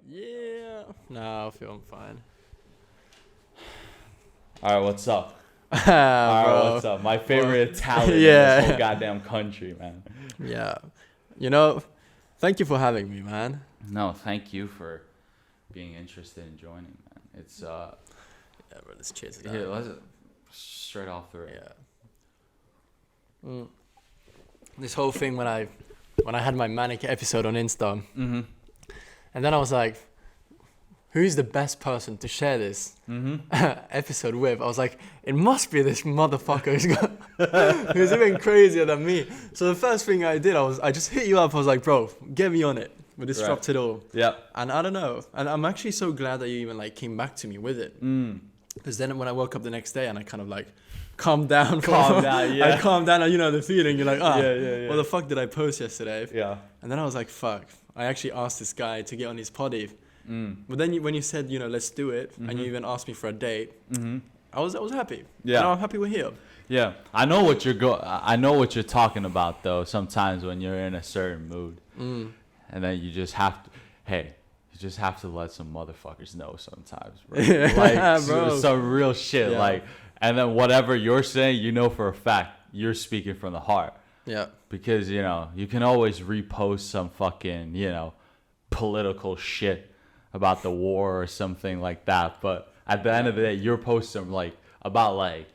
Yeah. No, I feel I'm fine. All right, what's up? All Bro. right, what's up? My favorite Italian Yeah. in this whole goddamn country, man. Yeah. You know, thank you for having me, man. No, thank you for being interested in joining, man. It's Yeah, bro, let's cheers. here, let's straight off the rip. Yeah. This whole thing when I had my manic episode on Insta, Mm-hmm. and then I was like, who's the best person to share this episode with? I was like, it must be this motherfucker who's even crazier than me. So the first thing I did, I just hit you up. I was like, bro, get me on it. We disrupted all. Yeah. And I don't know. And I'm actually so glad that you even like came back to me with it. Because then when I woke up the next day and I kind of like calmed down. Yeah. I calmed down and you know the feeling. You're like, Yeah. what the fuck did I post yesterday? Yeah. And then I was like, fuck. I actually asked this guy to get on his poddy. But then when you said, you know, let's do it, and you even asked me for a date, I was happy. Yeah. And I'm happy we're here. Yeah. I know what you're talking about though. Sometimes when you're in a certain mood, and then you just have to let some motherfuckers know sometimes, bro. Like bro. some real shit, Yeah. like, and then whatever you're saying, you know for a fact you're speaking from the heart. Yeah. Because, you know, you can always repost some fucking, you know, political shit about the war or something like that. But at the end of the day, you're posting, like, about, like,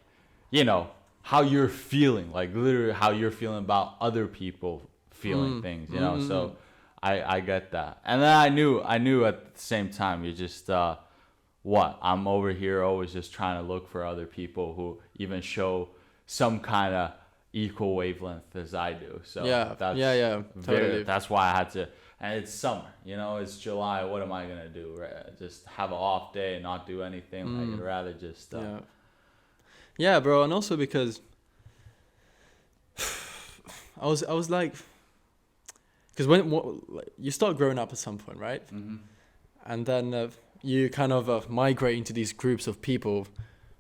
you know, how you're feeling. Like, literally how you're feeling about other people feeling things, you know? So I get that. And then I knew at the same time, you just, I'm over here always just trying to look for other people who even show some kind of equal wavelength as I do. So Yeah. that's Totally. that's why I had to. And it's summer, you know, it's July. What am I gonna do? Right? Just have an off day and not do anything. Like, I'd rather just Yeah, bro, and also because I was like, because you start growing up at some point, right? And then you kind of migrate into these groups of people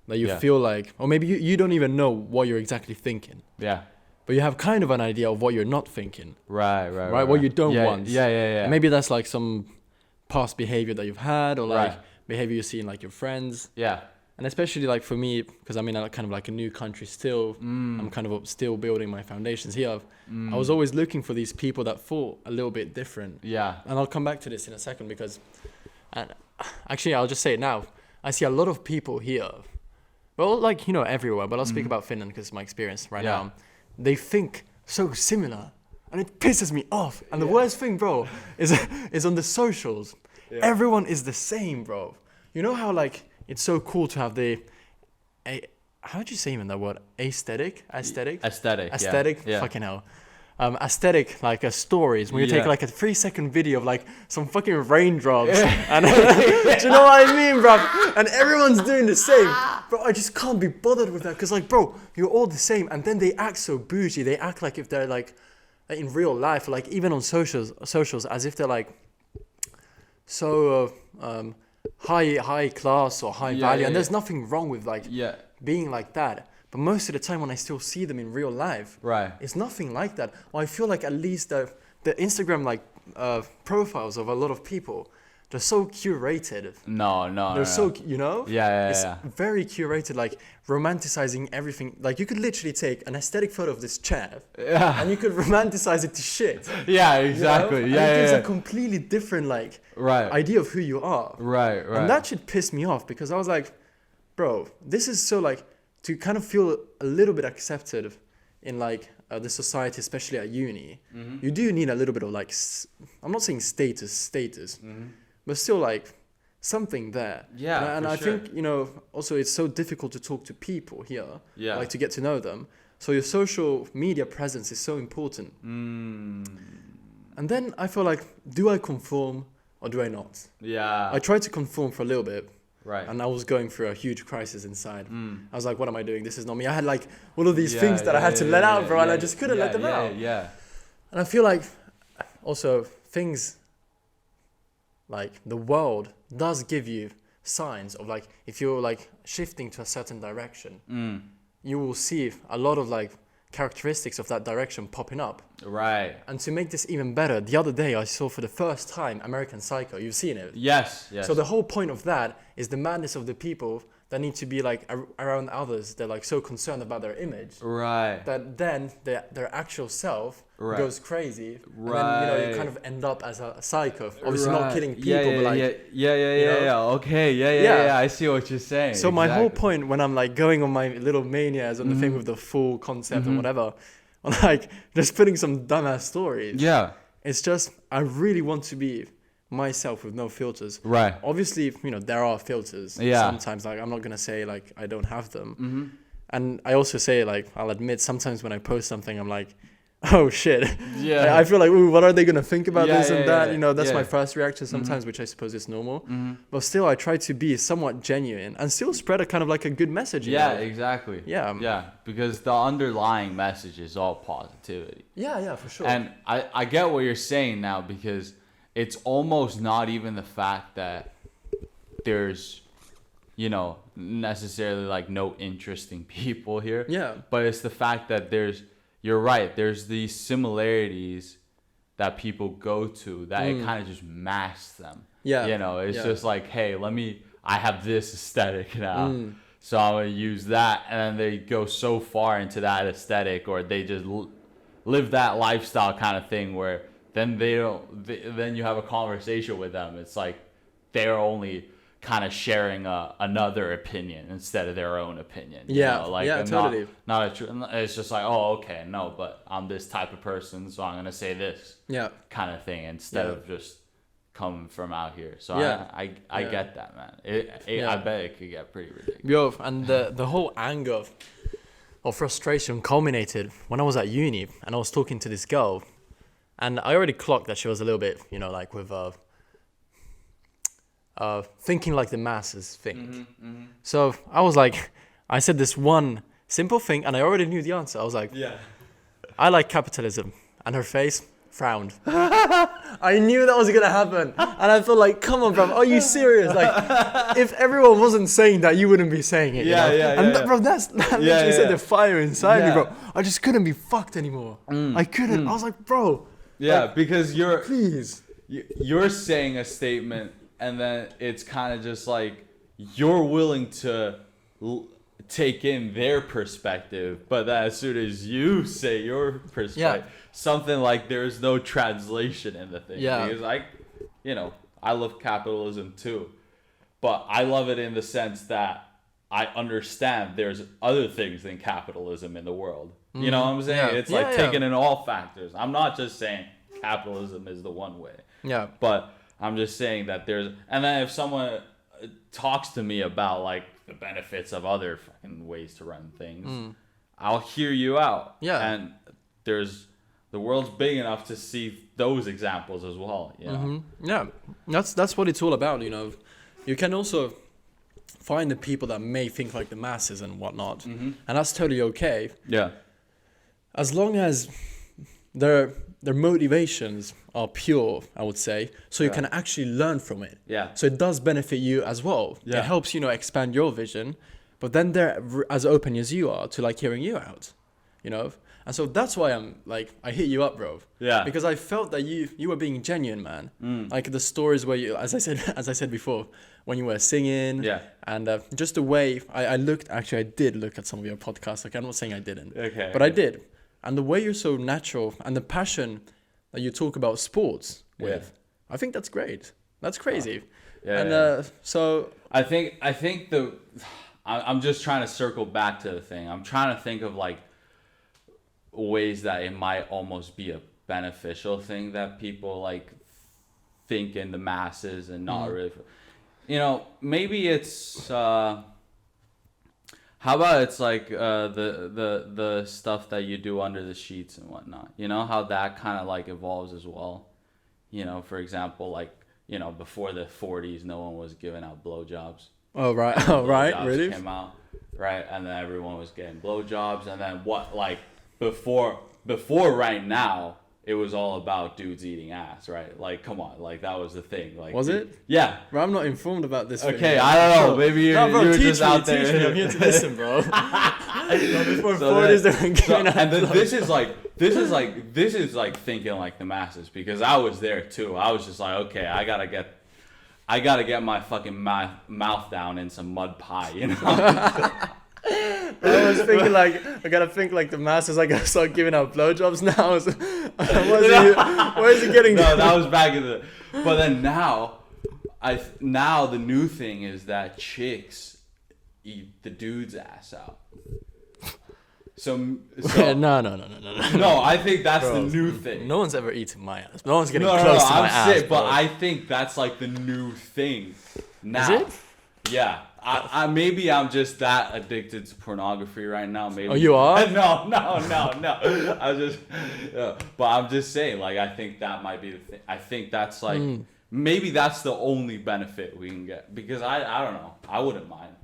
that you feel like, or maybe you don't even know what you're exactly thinking. Yeah. But you have kind of an idea of what you're not thinking. Right. What you don't want. Yeah. And maybe that's like some past behavior that you've had, or like Right. behavior you see in like your friends. Yeah. And especially like for me, because I'm in a kind of like a new country still, I'm kind of still building my foundations here. I was always looking for these people that thought a little bit different. Yeah. And I'll come back to this in a second because, and actually I'll just say it now. I see a lot of people here, well, like, you know, everywhere, but I'll speak about Finland because it's my experience right now. They think so similar and it pisses me off. And the worst thing, bro, is on the socials. Yeah. Everyone is the same, bro. You know how like, it's so cool to have how do you say even that word? Aesthetic? Aesthetic. Yeah. Fucking hell. Aesthetic, like stories, when you take like a 3-second video of like some fucking raindrops. And do you know what I mean, bro? And everyone's doing the same. Bro, I just can't be bothered with that. Because like, bro, you're all the same. And then they act so bougie. They act like if they're like in real life, like even on socials, as if they're like so high class or high value. And there's nothing wrong with like being like that. But most of the time when I still see them in real life, it's nothing like that. Or I feel like at least the Instagram like profiles of a lot of people, they're so curated. No. They're so, you know? It's very curated, like romanticizing everything. Like you could literally take an aesthetic photo of this chair and you could romanticize it to shit. Yeah, exactly. You know? And it gives a completely different like idea of who you are. Right. And that should piss me off because I was like, bro, this is so like, to kind of feel a little bit accepted in like the society, especially at uni, you do need a little bit of like, I'm not saying status, but still like something there. Yeah, and I think, you know, also it's so difficult to talk to people here, like to get to know them. So your social media presence is so important. And then I feel like, do I conform or do I not? Yeah. I tried to conform for a little bit. Right. And I was going through a huge crisis inside. I was like, what am I doing? This is not me. I had like all of these things that I had to let out, bro, and I just couldn't let them out. Yeah. And I feel like also things like the world does give you signs of like, if you're like shifting to a certain direction, you will see a lot of like characteristics of that direction popping up. Right. And to make this even better, the other day I saw for the first time American Psycho. You've seen it? Yes. So the whole point of that is the madness of the people that need to be like around others. They're like so concerned about their image. Right. That then their actual self Right. goes crazy. Right. And then, you kind of end up as a psycho. Obviously not killing people, but like... Yeah. Okay. Yeah. I see what you're saying. So my whole point when I'm like going on my little manias on the thing with the full concept and whatever, I'm like just putting some dumbass stories. Yeah. It's just, I really want to be myself with no filters. Right. Obviously, there are filters. Yeah. Sometimes, like, I'm not going to say, like, I don't have them. And I also say, like, I'll admit, sometimes when I post something, I'm like, oh, shit. Yeah. I feel like, ooh, what are they going to think about this and that? That's yeah. my first reaction sometimes, which I suppose is normal. But still, I try to be somewhat genuine and still spread a kind of like a good message. Yeah, exactly. Yeah. Yeah, because the underlying message is all positivity. Yeah, for sure. And I get what you're saying now, because it's almost not even the fact that there's, necessarily like no interesting people here. Yeah. But it's the fact that you're right, there's these similarities that people go to that it kind of just masks them. Yeah. It's just like, hey, I have this aesthetic now. So I'm going to use that. And then they go so far into that aesthetic, or they just live that lifestyle kind of thing where then then you have a conversation with them. It's like they're only kind of sharing another opinion instead of their own opinion. Totally. It's just like, oh, okay, no, but I'm this type of person, so I'm going to say this kind of thing instead of just coming from out here. So I get that, man. I bet it could get pretty ridiculous. Yo, and the whole anger or frustration culminated when I was at uni and I was talking to this girl, and I already clocked that she was a little bit, like with thinking like the masses think. So I was like, I said this one simple thing and I already knew the answer. I was like, I like capitalism. And her face frowned. I knew that was going to happen. And I felt like, come on, bro, are you serious? Like, if everyone wasn't saying that, you wouldn't be saying it. Bro, that literally set the fire inside me, bro. I just couldn't be fucked anymore. I couldn't. I was like, bro. Yeah, like, because please. You're saying a statement, and then it's kind of just like you're willing to take in their perspective, but then as soon as you say your perspective, something like there's no translation in the thing. Because I love capitalism too, but I love it in the sense that I understand there's other things than capitalism in the world. You know what I'm saying? It's like taking in all factors. I'm not just saying capitalism is the one way. Yeah. But I'm just saying that and then if someone talks to me about like the benefits of other fucking ways to run things, I'll hear you out. Yeah. And the world's big enough to see those examples as well. Yeah. That's what it's all about. You can also find the people that may think like the masses and whatnot, and that's totally okay. Yeah. As long as their motivations are pure, I would say, so you can actually learn from it. Yeah. So it does benefit you as well. Yeah. It helps, expand your vision, but then they're as open as you are to like hearing you out, And so that's why I'm like, I hit you up, bro. Yeah. Because I felt that you were being genuine, man. Like the stories where you, as I said before, when you were singing. Yeah. And just the way I did look at some of your podcasts. Like I'm not saying I didn't. Okay. But I did. And the way you're so natural and the passion that you talk about sports with, I think that's great. That's crazy. So I think I'm just trying to circle back to the thing. I'm trying to think of like ways that it might almost be a beneficial thing that people like think in the masses and not really, maybe it's how about it's like the stuff that you do under the sheets and whatnot, how that kind of like evolves as well. For example, like, before the 40s, no one was giving out blowjobs. Oh, right. Oh, right. Really? Came out, right? And then everyone was getting blowjobs. And then before right now, it was all about dudes eating ass, right? Like, come on, like that was the thing. Like, was it? Yeah. Bro, I'm not informed about this. Okay, I don't know. Maybe you were just out there. Teach me. I'm here to listen, bro. Before So 40s, and then this is like thinking like the masses, because I was there too. I was just like, okay, I gotta get my fucking mouth down in some mud pie, you know. I was thinking like, I gotta think like the masses. I gotta start giving out blowjobs now. Where is he getting? No, that was back in the. But then now the new thing is that chicks eat the dude's ass out. So no. No, I think that's the new thing. No one's ever eaten my ass. No one's getting close to my ass. Sick, but I think that's like the new thing now. Is it? Yeah. I maybe I'm just that addicted to pornography right now. Maybe. Oh, you are? No. I was just, but I'm just saying. Like, I think that might be the thing. I think that's like maybe that's the only benefit we can get, because I don't know. I wouldn't mind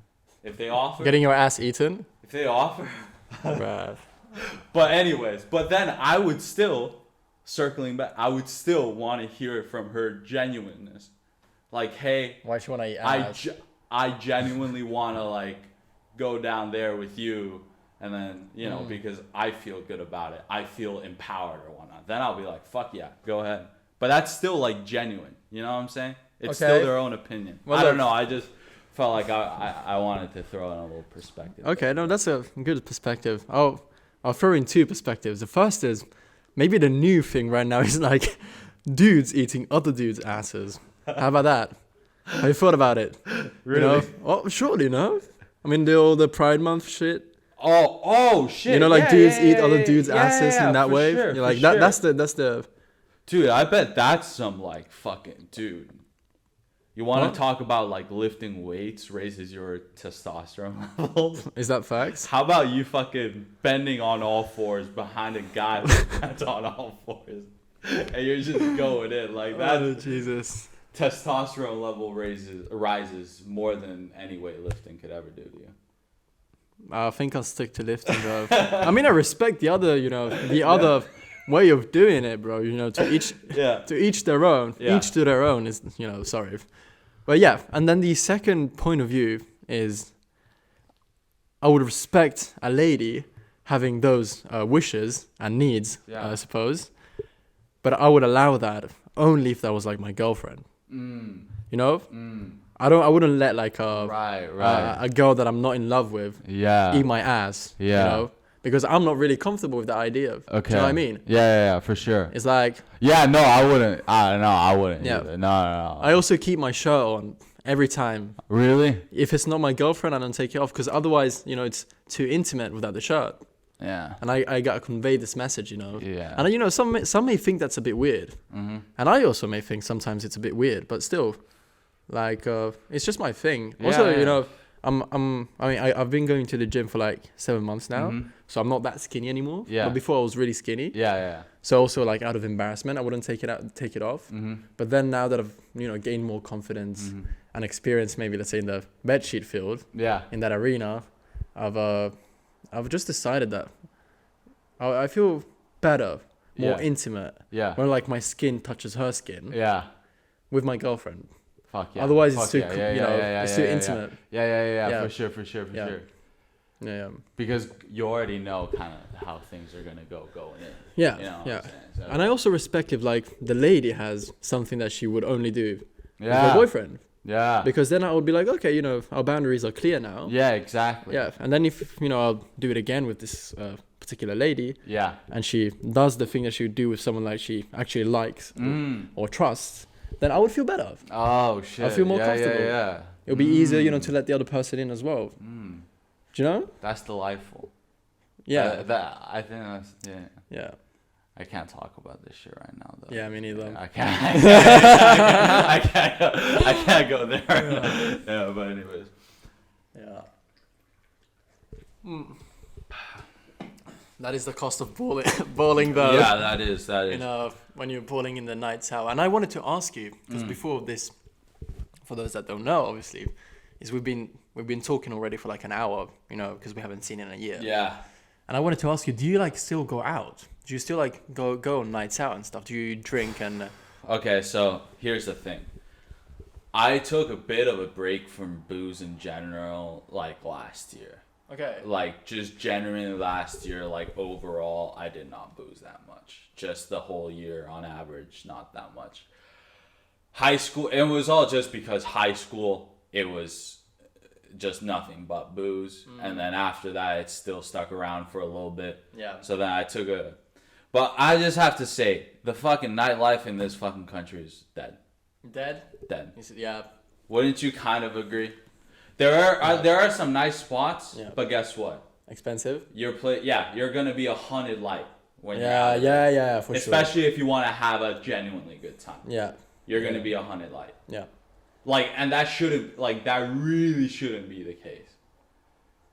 if they offer. Getting your ass eaten. If they offer. Bruh. But anyways, but then I would still, circling back, I would still want to hear it from her genuineness. Like, hey, Why she wanna eat ass? I genuinely want to like go down there with you, and then, you know, because I feel good about it. I feel empowered or whatnot. Then I'll be like, fuck yeah, go ahead. But that's still like genuine. You know what I'm saying? It's still their own opinion. Well, I don't know. I just felt like I wanted to throw in a little perspective. Okay, no, that's a good perspective. I'll throw in two perspectives. The first is maybe the new thing right now is like dudes eating other dudes' asses. How about that? Have you thought about it? Really? You know? Oh, surely, no? I mean, all the Pride Month shit. Oh shit. You know, like dudes eat other dudes' asses in that way. Sure, You're like, sure. that's the. Dude, I bet that's some like fucking dude. You want What? to talk about like lifting weights raises your testosterone levels? Is that facts? How about you fucking bending on all fours behind a guy that's on all fours, and you're just going in like that? Oh, Jesus. Testosterone level rises more than any weightlifting could ever do to you. I think I'll stick to lifting, bro. I mean, I respect the other, other way of doing it, bro. You know, to each their own. Yeah. Each to their own is, sorry. But yeah, and then the second point of view is I would respect a lady having those wishes and needs, I suppose. But I would allow that only if that was like my girlfriend. You know? I wouldn't let like a girl that I'm not in love with eat my ass. You know? Because I'm not really comfortable with the idea of. Okay. Do you know what I mean? Yeah, for sure. It's like. Yeah, no, I wouldn't. I wouldn't either. No. I also keep my shirt on every time. Really? If it's not my girlfriend, I don't take it off, because otherwise, it's too intimate without the shirt. Yeah. And I gotta convey this message, Yeah. And some may think that's a bit weird. And I also may think sometimes it's a bit weird, but still, like, it's just my thing. Also, I've been going to the gym for like 7 months now, so I'm not that skinny anymore. Yeah. But before I was really skinny. Yeah. So also, like, out of embarrassment, I wouldn't take it off. But then now that I've gained more confidence and experience, maybe let's say in the bedsheet field, in that arena, I've just decided that I feel better, more intimate. When like my skin touches her skin. With my girlfriend. Fuck yeah. Otherwise, Fuck it's too, it's too intimate. Yeah. For sure. Yeah. Because you already know kind of how things are gonna going in. Yeah. You know what I'm saying? So, and I also respect if like the lady has something that she would only do with her boyfriend. Yeah. Because then I would be like, okay, our boundaries are clear now. Yeah, exactly. Yeah. And then if I'll do it again with this particular lady. Yeah. And she does the thing that she would do with someone like she actually likes or trusts, then I would feel better. Oh shit. I feel more comfortable. Yeah. It'll be easier, to let the other person in as well. Do you know? That's delightful. Yeah. I think that's Yeah. I can't talk about this shit right now though. Yeah, me neither. I can't go there. Yeah, but anyways. Yeah. That is the cost of bowling though. Yeah, that is. When you're bowling in the night out. And I wanted to ask you, because before this, for those that don't know, obviously, is we've been talking already for like an hour, because we haven't seen in a year. Yeah. And I wanted to ask you, do you like still go out? Do you still like go on nights out and stuff? Do you drink and? Okay, so here's the thing. I took a bit of a break from booze in general, like last year. Okay. Like just generally last year, like overall, I did not booze that much. Just the whole year on average, not that much. High school, it was all just because high school, it was just nothing but booze. And then after that, it still stuck around for a little bit. Yeah. So then I took a... But I just have to say, the fucking nightlife in this fucking country is dead. Dead? Dead. Yeah. Wouldn't you kind of agree? There are some nice spots, but guess what? Expensive? You're gonna be 100 light when you're Yeah, out there. yeah, for sure. Especially if you want to have a genuinely good time. Yeah. You're gonna be 100 light. Yeah. Like, and that really shouldn't be the case.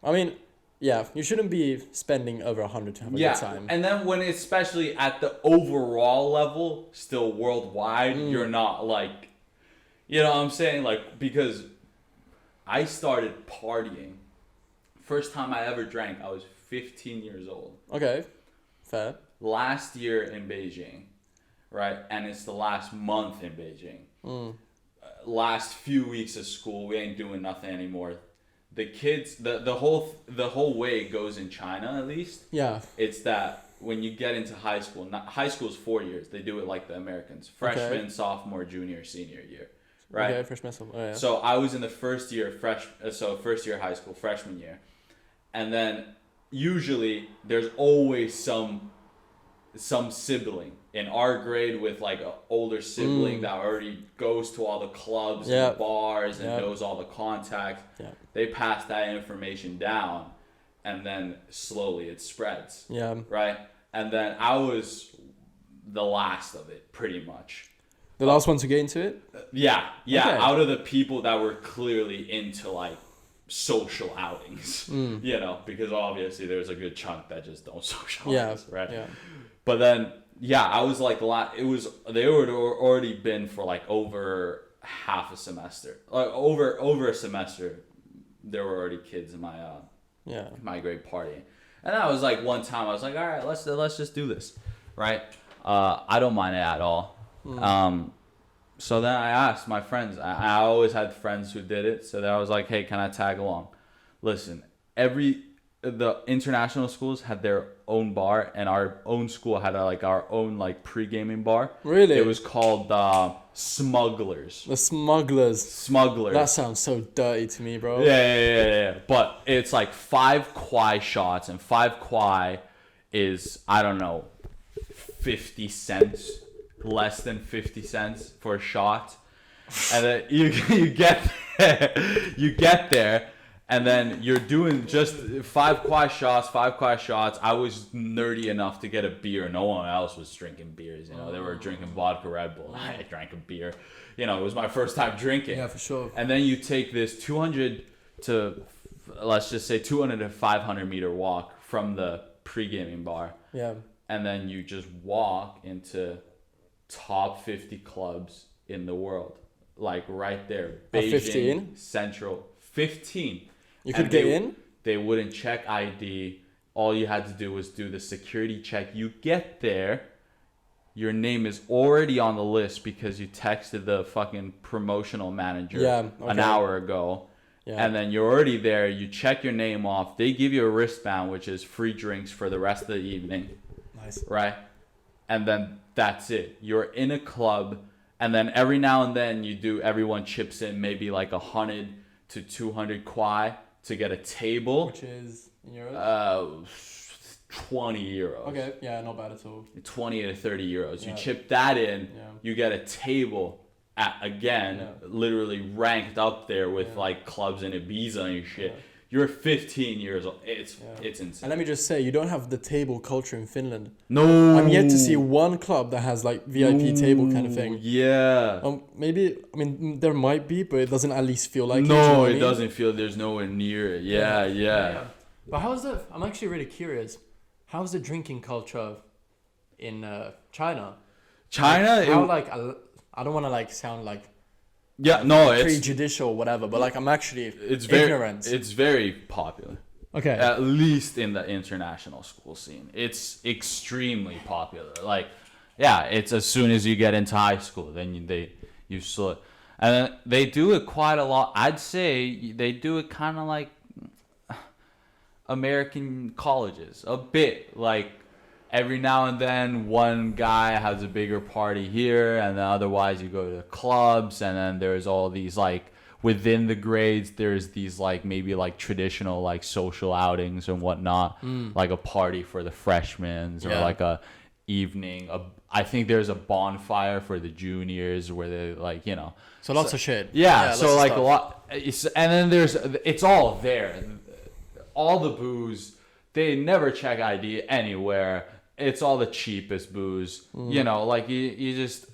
I mean, yeah, you shouldn't be spending over 100 to have a good time. And then when it's especially at the overall level, still worldwide, you're not like, you know what I'm saying? Like, because I started partying. First time I ever drank, I was 15 years old. Okay, fair. Last year in Beijing, right? And it's the last month in Beijing. Last few weeks of school, we ain't doing nothing anymore. The kids, the whole way goes in China at least. Yeah. It's that when you get into high school, high school is 4 years. They do it like the Americans: freshman, sophomore, junior, senior year, right? Okay, freshman, sophomore. Oh, yeah. So I was in the first year first year high school, freshman year, and then usually there's always some sibling in our grade with like an older sibling that already goes to all the clubs and bars and knows all the contacts. Yeah. They pass that information down, and then slowly it spreads. Yeah. Right? And then I was the last of it, pretty much. The last one to get into it? Yeah. Okay. Out of the people that were clearly into like social outings, you know, because obviously there's a good chunk that just don't socialize, right? Yeah. But then, I was like, they would already been for like over half a semester, like over a semester. There were already kids in my grade partying, and I was like, one time I was like, all right, let's just do this, right? I don't mind it at all. So then I asked my friends. I always had friends who did it, so then I was like, hey, can I tag along? Listen, the international schools had their own bar, and our own school had our own like pre-gaming bar. Really? It was called Smugglers. The Smugglers. Smugglers. That sounds so dirty to me, bro. Yeah. But it's like 5 kwai shots, and 5 kwai is, I don't know, 50 cents, less than 50 cents for a shot. And then you get there. And then you're doing just 5 kwai shots. I was nerdy enough to get a beer. No one else was drinking beers. You know, they were drinking vodka Red Bull. I drank a beer. You know, it was my first time drinking. Yeah, for sure. And then you take this 200 to 500 meter walk from the pre-gaming bar. Yeah. And then you just walk into top 50 clubs in the world. Like right there. Beijing 15? Central. 15. You could get in? They wouldn't check ID. All you had to do was do the security check. You get there, your name is already on the list because you texted the fucking promotional manager an hour ago. Yeah. And then you're already there. You check your name off. They give you a wristband, which is free drinks for the rest of the evening. Nice. Right? And then that's it. You're in a club, and then every now and then everyone chips in maybe like 100 to 200 kwai to get a table. Which is in euros? 20 euros. Okay, yeah, not bad at all. 20 to 30 euros. Yeah. You chip that in, you get a table literally ranked up there with like clubs in Ibiza and shit. Yeah. You're 15 years old. It's insane. And let me just say, you don't have the table culture in Finland. No. I'm yet to see one club that has like VIP table kind of thing. Yeah. Maybe, I mean, there might be, but it doesn't at least feel like no, it doesn't feel, there's nowhere near it. Yeah. But I'm actually really curious. How's the drinking culture in China? I don't want to like sound like prejudicial or whatever, but like I'm actually ignorant. Very, it's very popular. Okay. At least in the international school scene. It's extremely popular. Like, yeah, it's as soon as you get into high school, then you sort. And they do it quite a lot. I'd say they do it kind of like American colleges. A bit. Like, every now and then, one guy has a bigger party here, and then otherwise you go to clubs, and then there's all these, like, within the grades, there's these, like, maybe, like, traditional, like, social outings and whatnot. Like a party for the freshmen, or like a evening. I think there's a bonfire for the juniors where they, like, you know. So lots of shit. Yeah, so, like, stuff. a lot. And then it's all there. All the booze, they never check ID anywhere. It's all the cheapest booze, you know, like you just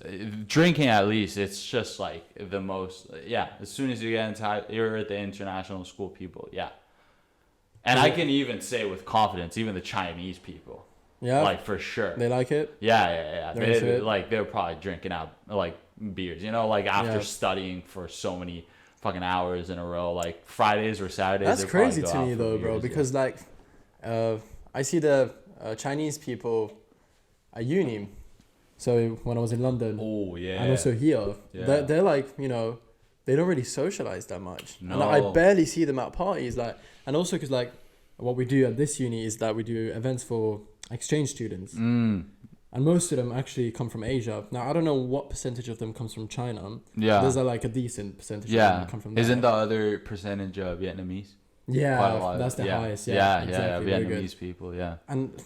drinking, at least it's just like the most, as soon as you get into, you're at the international school people. And I can even say with confidence, even the Chinese people, like, for sure, they like it. They're probably drinking out, like, beers, you know, like, after studying for so many fucking hours in a row, like Fridays or Saturdays. That's crazy to me though, bro, because like I see the Chinese people at uni. So when I was in London, and also here, they're like, you know, they don't really socialize that much. No. And I barely see them at parties. Like, and also because, like, what we do at this uni is that we do events for exchange students, and most of them actually come from Asia. Now I don't know what percentage of them comes from China. There's like a decent percentage of them that come from there. Isn't the other percentage Vietnamese? Yeah, that's the highest. Yeah, exactly. Vietnamese people. And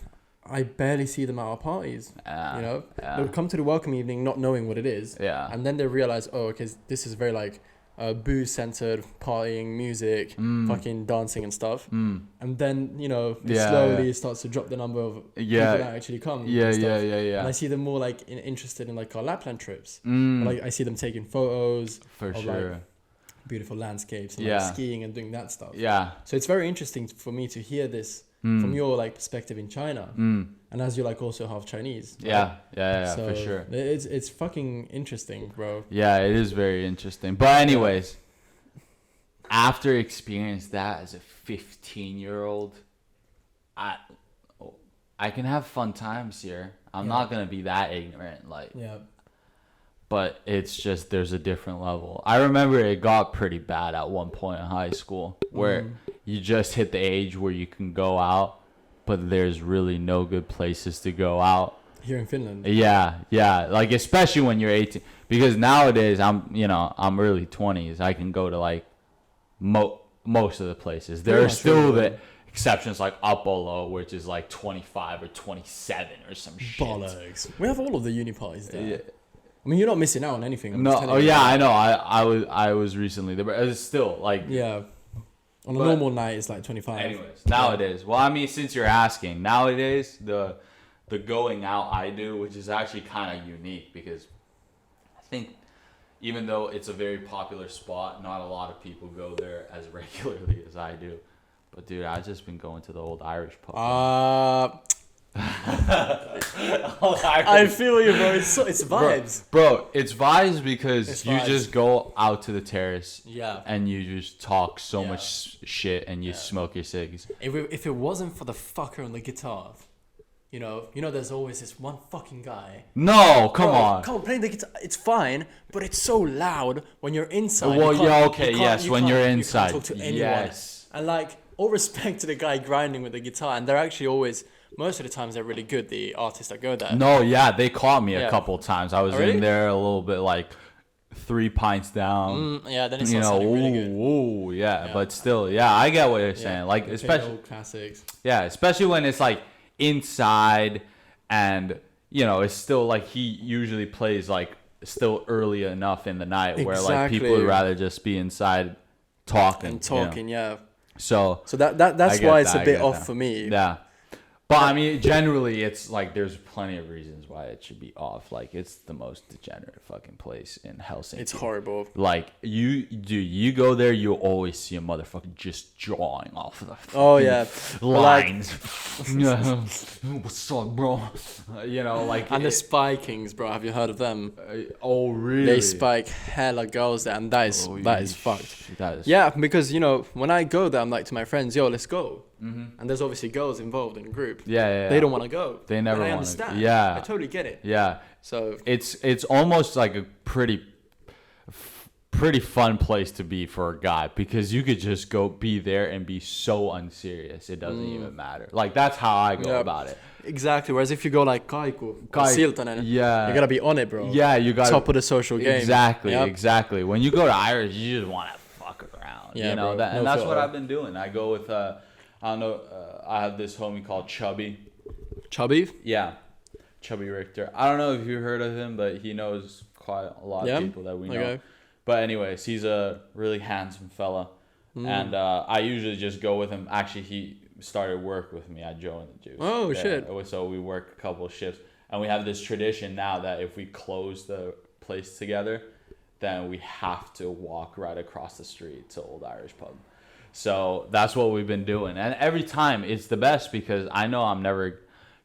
I barely see them at our parties. You know, they'll come to the welcome evening not knowing what it is. And then they realize, oh, okay, this is very like booze-centered, partying, music, fucking dancing and stuff. And then, you know, slowly starts to drop the number of people that actually come. And I see them more like interested in like our Lapland trips. Like I see them taking photos of like beautiful landscapes and like skiing and doing that stuff. So it's very interesting for me to hear this from your like perspective in China, and as you're like also half Chinese. So for sure. It's fucking interesting, bro. Yeah, it is very interesting. But anyways, after experiencing that as a 15-year-old, I can have fun times here. I'm not gonna be that ignorant, like. But it's just, there's a different level. I remember it got pretty bad at one point in high school where you just hit the age where you can go out, but there's really no good places to go out. Here in Finland? Yeah. Like, especially when you're 18. Because nowadays, I'm early 20s. I can go to, like, most of the places. There are still the exceptions, like Apollo, which is, like, 25 or 27 or some shit. Bollocks. We have all of the uni parties there. I mean, you're not missing out on anything. I know. I was recently there, but it's still like on a normal night it's like 25. Anyways, nowadays, well, I mean, since you're asking, nowadays the going out I do, which is actually kind of unique because I think even though it's a very popular spot, not a lot of people go there as regularly as I do. But dude, I've just been going to the old Irish pub. I feel you, bro. It's vibes, bro. It's vibes because you just go out to the terrace, and you just talk so much shit, and you smoke your cigs. If it wasn't for the fucker on the guitar, you know, there's always this one fucking guy. No, come on, playing the guitar. It's fine, but it's so loud when you're inside. Well, when you're inside, you can't talk to anyone. And like, all respect to the guy grinding with the guitar, and they're actually always. Most of the times they're really good, the artists that go there. No, they caught me a couple times. I was in there a little bit like 3 pints down. Then it's really good. But still, I get what you're saying. Like, especially old classics. Yeah, especially when it's like inside and, you know, it's still like he usually plays like still early enough in the night where like people would rather just be inside talking. So that's why it's a bit off for me. Yeah. But I mean, generally, it's like there's plenty of reasons why it should be off. Like, it's the most degenerate fucking place in Helsinki. It's horrible. Like, you go there, you always see a motherfucker just drawing off the lines. What's up, bro? You know, like. And the Spy Kings, bro. Have you heard of them? Oh, really? They spike hella girls there, and that is fucked. Because, you know, when I go there, I'm like to my friends, yo, let's go. and there's obviously girls involved in the group. Yeah. They don't want to go. They never and I wanna, understand. yeah. I totally get it. Yeah. So it's almost like a pretty fun place to be for a guy, because you could just go be there and be so unserious it doesn't even matter. Like, that's how I go about it. Exactly. Whereas if you go like Kaiku, Siltanen, you gotta be on it, bro. Yeah, you got top of the social game. Exactly. When you go to Irish, you just want to fuck around. Yeah, you know bro. that, and that's what I've been doing. I go with I don't know. I have this homie called Chubby. Chubby? Yeah, Chubby Richter. I don't know if you heard of him, but he knows quite a lot of people that we know. Okay. But anyways, he's a really handsome fella, and I usually just go with him. Actually, he started work with me at Joe and the Juice. Oh, shit. So we work a couple of shifts, and we have this tradition now that if we close the place together, then we have to walk right across the street to Old Irish Pub. So that's what we've been doing, and every time it's the best, because I know I'm never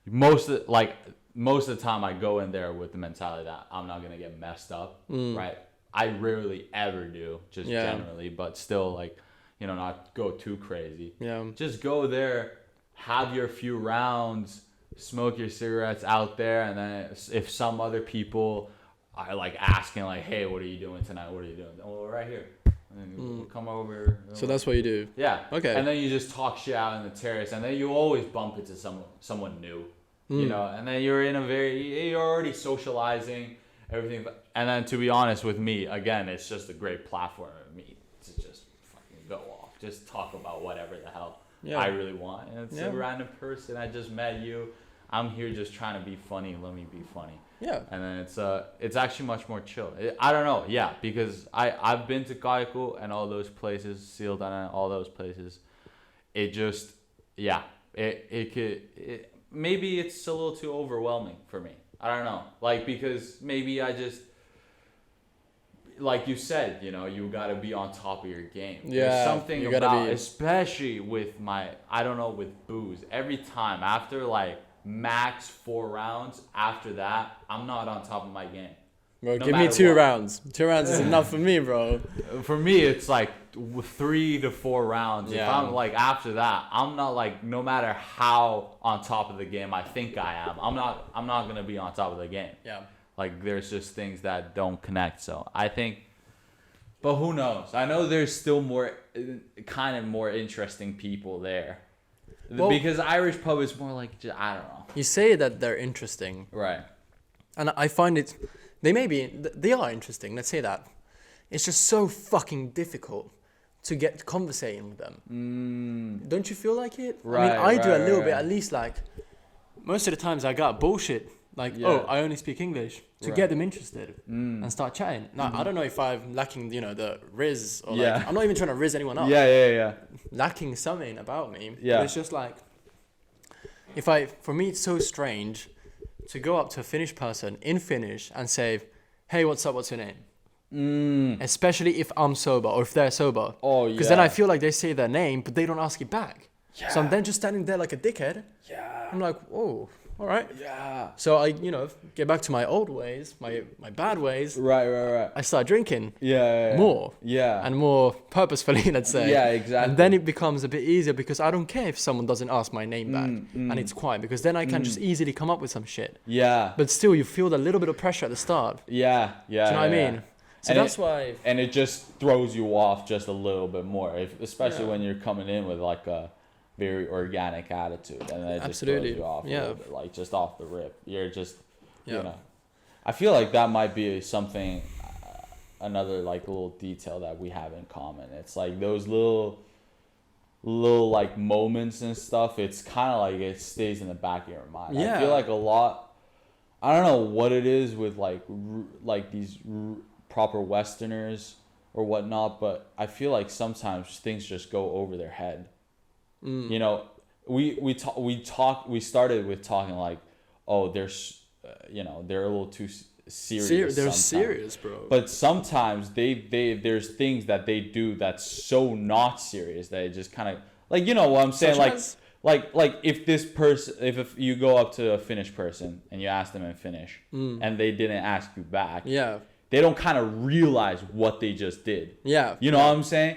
most of the time I go in there with the mentality that I'm not gonna get messed up, right? I rarely ever do, just generally, but still, like, you know, not go too crazy. Yeah. Just go there, have your few rounds, smoke your cigarettes out there, and then if some other people are like asking, like, "Hey, what are you doing tonight? What are you doing?" "Oh, right here." And then we'll come over. So that's what you do. Yeah. Okay. And then you just talk shit out in the terrace, and then you always bump into someone new, you know, and then you're already socializing, everything. And then, to be honest with me, again, it's just a great platform for me to just fucking go off, just talk about whatever the hell I really want. And it's a random person. I just met you. I'm here just trying to be funny. Let me be funny. Yeah. And then it's actually much more chill. I don't know. Yeah, because I've been to Kaiku and all those places, Siltanen, all those places. It just, maybe it's a little too overwhelming for me. I don't know. Like, because maybe I just, like you said, you know, you got to be on top of your game. Yeah. There's something about, especially with with booze, every time after like max 4 rounds, after that, I'm not on top of my game. Bro, give me 2 rounds. 2 rounds is enough for me, bro. For me, it's like 3 to 4 rounds. Yeah. If I'm like after that, I'm not like, no matter how on top of the game I think I am, I'm not gonna be on top of the game. Yeah. Like, there's just things that don't connect. So I think, but who knows? I know there's still more interesting people there. Well, because Irish pub is more like, I don't know. You say that they're interesting. Right. And I find they are interesting, let's say that. It's just so fucking difficult to get conversating with them. Don't you feel like it? Right, I mean, I do a little bit, at least, like, most of the times I got bullshit. Like, I only speak English to get them interested and start chatting. Now, I don't know if I'm lacking, you know, the riz or like, I'm not even trying to riz anyone up. Yeah. Lacking something about me. Yeah. But it's just like, for me, it's so strange to go up to a Finnish person in Finnish and say, "Hey, what's up? What's your name?" Especially if I'm sober or if they're sober. Oh, yeah. Because then I feel like they say their name, but they don't ask it back. Yeah. So I'm then just standing there like a dickhead. Yeah. I'm like, whoa. All right. Yeah. So I, get back to my old ways, my bad ways. Right. I start drinking. More. Yeah. And more purposefully, let's say. Yeah, exactly. And then it becomes a bit easier because I don't care if someone doesn't ask my name back and it's quiet, because then I can just easily come up with some shit. Yeah. But still, you feel a little bit of pressure at the start. Yeah. Do you know what I mean? So that's why. And it just throws you off just a little bit more, especially when you're coming in with like a very organic attitude, and then it just throws you off a little bit, like just off the rip. You're just, I feel like that might be something, another like little detail that we have in common. It's like those little like moments and stuff. It's kind of like it stays in the back of your mind. Yeah. I feel like a lot. I don't know what it is with like these proper Westerners or whatnot, but I feel like sometimes things just go over their head. You know, we started with talking like, oh, there's, they're a little too serious. They're serious, bro. But sometimes there's things that they do that's so not serious that it just kind of, like, you know what I'm saying? Like if this person, if you go up to a Finnish person and you ask them in Finnish and they didn't ask you back, they don't kind of realize what they just did. Yeah. You know what I'm saying?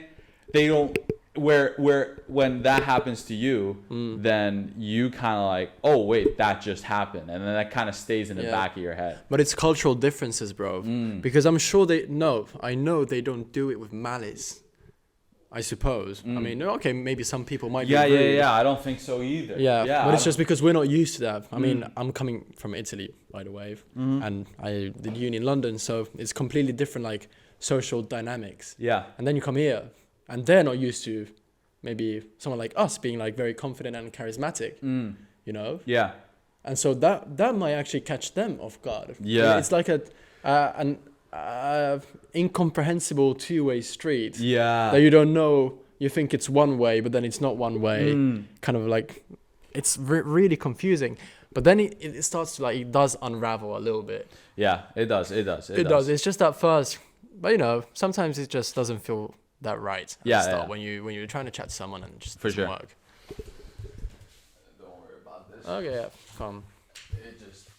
They don't. where when that happens to you, then you kind of like, oh wait, that just happened, and then that kind of stays in the back of your head. But it's cultural differences, bro. Because I'm sure I know they don't do it with malice. I suppose. I mean, okay, maybe some people might be rude. Yeah. I don't think so either. Yeah, but it's just because we're not used to that. I mean, I'm coming from Italy, by the way, and I did uni in London, so it's completely different, like, social dynamics. Yeah. And then you come here, and they're not used to maybe someone like us being, like, very confident and charismatic, you know? Yeah. And so that might actually catch them off guard. Yeah. It's like an incomprehensible two-way street. Yeah. That you don't know. You think it's one way, but then it's not one way. Kind of like, it's really confusing. But then it starts to, like, it does unravel a little bit. Yeah, it does. It does. It's just at first, but you know, sometimes it just doesn't feel that right at the start when you're trying to chat to someone and it just doesn't work. Don't worry about this. Okay, yeah, come. It just,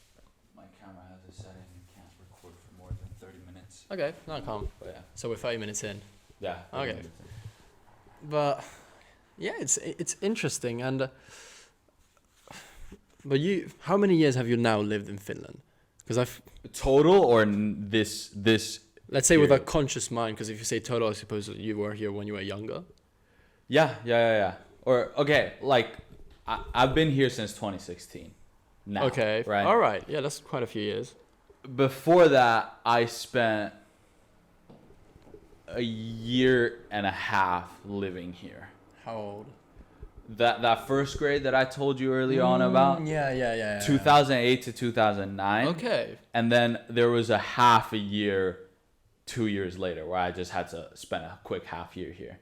my camera has a setting and can't record for more than 30 minutes. Okay, no, calm. But yeah. So we're 30 minutes in. Yeah. Okay. But yeah, it's interesting. And but how many years have you now lived in Finland? Because total or this. Let's say with a conscious mind, because if you say total, I suppose you were here when you were younger. Yeah. Or okay, like I've been here since 2016. Now, okay. Right. All right. Yeah, that's quite a few years. Before that, I spent a year and a half living here. How old? That first grade that I told you earlier on about. Yeah. 2008 to 2009. Okay. And then there was a half a year, 2 years later, where I just had to spend a quick half year here.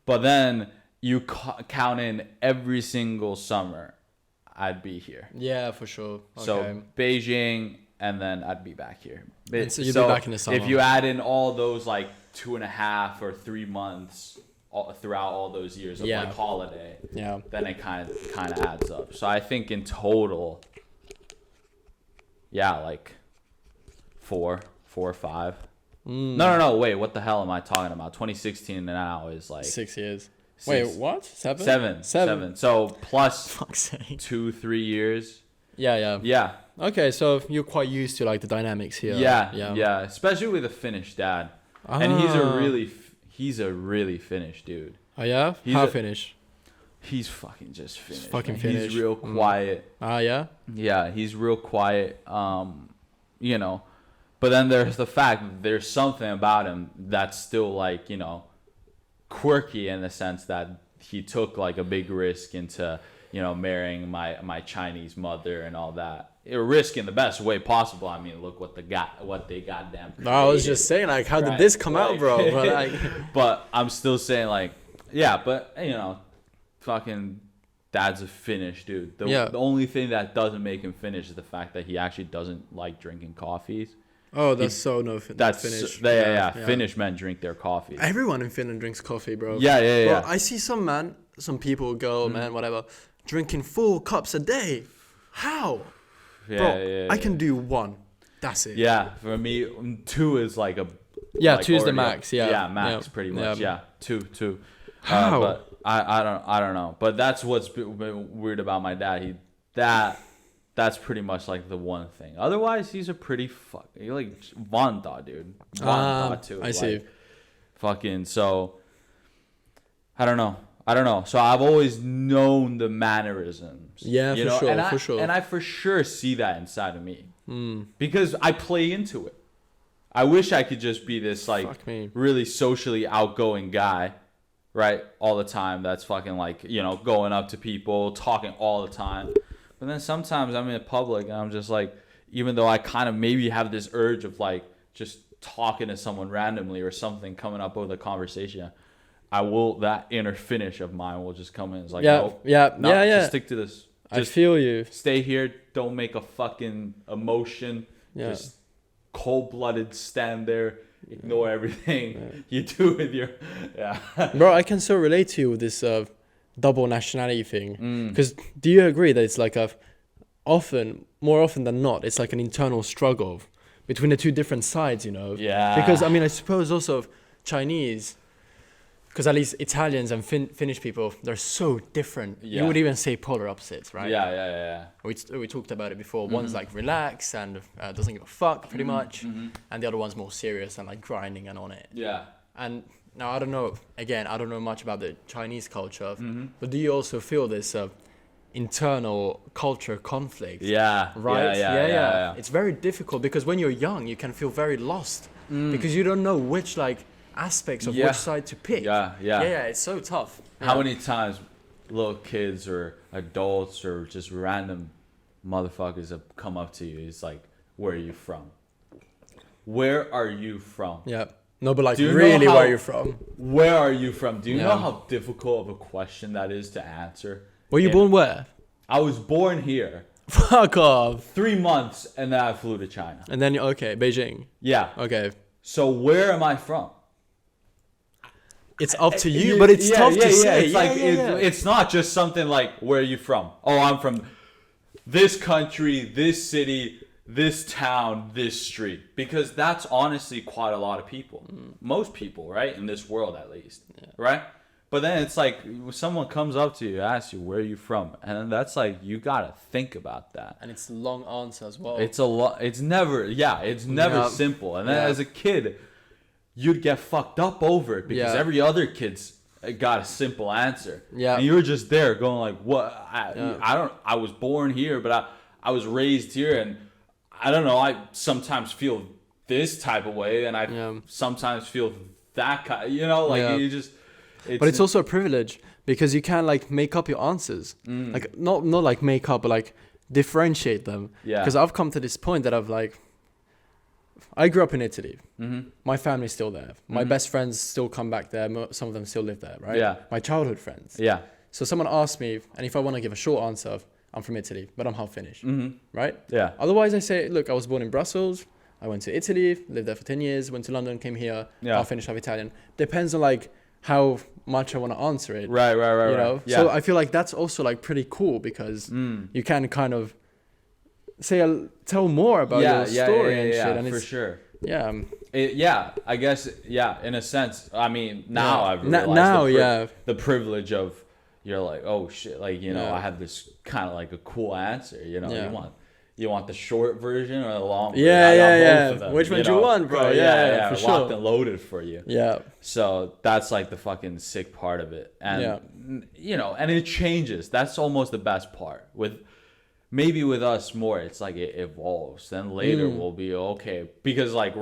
But then you count in every single summer, I'd be here. Yeah, for sure. Okay. So Beijing, and then I'd be back here. So you'd be back in the summer. If you add in all those like 2.5 or 3 months throughout all those years of like holiday, then it kind of adds up. So I think in total, like 4 or 5. No, wait, what the hell am I talking about? 2016 now is like 6 years. Wait, what? 7? 7. So plus Fuck's sake. 2-3 years. Yeah. Okay, so you're quite used to like the dynamics here. Yeah. Especially with a Finnish dad, and he's a really Finnish dude. Oh yeah, how Finnish? He's fucking just Finnish. Finnish. He's real quiet. Yeah. Yeah, he's real quiet. You know, but then there's the fact that there's something about him that's still like, you know, quirky in the sense that he took like a big risk into, you know, marrying my Chinese mother and all that. A risk in the best way possible. I mean, look what they goddamn created. I was just saying, like, how did this come out, bro? But, like... but I'm still saying, like, yeah, but you know, fucking dad's a Finnish dude. The only thing that doesn't make him Finnish is the fact that he actually doesn't like drinking coffees. Oh, that's Finnish. Yeah. Finnish men drink their coffee. Everyone in Finland drinks coffee, bro. Yeah. Bro, I see some people, girl, man, whatever, drinking 4 cups a day. How? Bro, I can do 1. That's it. Yeah, for me, 2 is like a... Yeah, like 2 is the max. Yeah, max pretty much. Yeah, 2. How? But I don't know. But that's what's been weird about my dad. That's pretty much like the one thing. Otherwise, he's a pretty like Vanta, dude. Vanta too. I see. Fucking so. I don't know. So I've always known the mannerisms. Yeah, for sure. And I for sure see that inside of me. Because I play into it. I wish I could just be this like really socially outgoing guy, right? All the time. That's fucking like, you know, going up to people, talking all the time. But then sometimes I'm in public and I'm just like, even though I kind of maybe have this urge of like just talking to someone randomly or something coming up with a conversation, that inner Finnish of mine will just come in. It's like, just stick to this. Just I feel you. Stay here. Don't make a fucking emotion. Yeah. Just cold-blooded stand there. Ignore everything you do with your... Yeah. Bro, I can so relate to you with this double nationality thing. Because do you agree that it's like more often than not, it's like an internal struggle between the two different sides, you know? Yeah. Because, I mean, I suppose also Chinese... Because at least Italians and Finnish people, they're so different. Yeah. You would even say polar opposites, right? Yeah. We talked about it before. One's like relaxed and doesn't give a fuck pretty much. And the other one's more serious and like grinding and on it. Yeah. And now I don't know, again, I don't know much about the Chinese culture, but do you also feel this internal culture conflict? Yeah. Right? Yeah. It's very difficult because when you're young, you can feel very lost because you don't know which like aspects of which side to pick. Yeah. It's so tough. How many times little kids or adults or just random motherfuckers have come up to you? It's like, where are you from? Where are you from? Yeah. No, but like Do you really, know how- where are you from? Where are you from? Do you know Yeah. how difficult of a question that is to answer? Were you born where? I was born here. Fuck off. 3 months and then I flew to China. And then, okay, Beijing. Yeah. Okay. So where am I from? It's up to you, but it's tough to say. It's like it's not just something like, where are you from? Oh, I'm from this country, this city, this town, this street. Because that's honestly quite a lot of people. Most people, right? In this world at least. Right? But then it's like when someone comes up to you, asks you, where are you from? And that's like, you gotta think about that. And it's a long answer as well. It's a lot. It's never simple. And then as a kid, you'd get fucked up over it because every other kid's got a simple answer. Yeah. And you're just there going like, what? I was born here, but I was raised here, and I don't know. I sometimes feel this type of way, and I sometimes feel that kind. You just. But it's also a privilege because you can like make up your answers. Like not like make up, but like differentiate them. Yeah. Because I've come to this point that I grew up in Italy. My family's still there. My best friends still come back there. Some of them still live there, right? Yeah. My childhood friends. Yeah. So someone asked me, and if I want to give a short answer, I'm from Italy, but I'm half Finnish, right? Yeah. Otherwise, I say, look, I was born in Brussels. I went to Italy, lived there for 10 years, went to London, came here, half Finnish, half Italian. Depends on like how much I want to answer it. Right. You know? Yeah. So I feel like that's also like pretty cool because you can kind of tell more about your story and shit. And for it's, sure. Yeah. I guess, in a sense. I mean, now I've realized the privilege of, you're like, oh shit, like, I have this kind of like a cool answer, you want the short version or the long version? I got both of them, Which one do you want, bro? Yeah, for sure. Locked and loaded for you. Yeah. So that's like the fucking sick part of it. And, and it changes. That's almost the best part. Maybe with us more, it's like it evolves. Then later we'll be okay. Because like,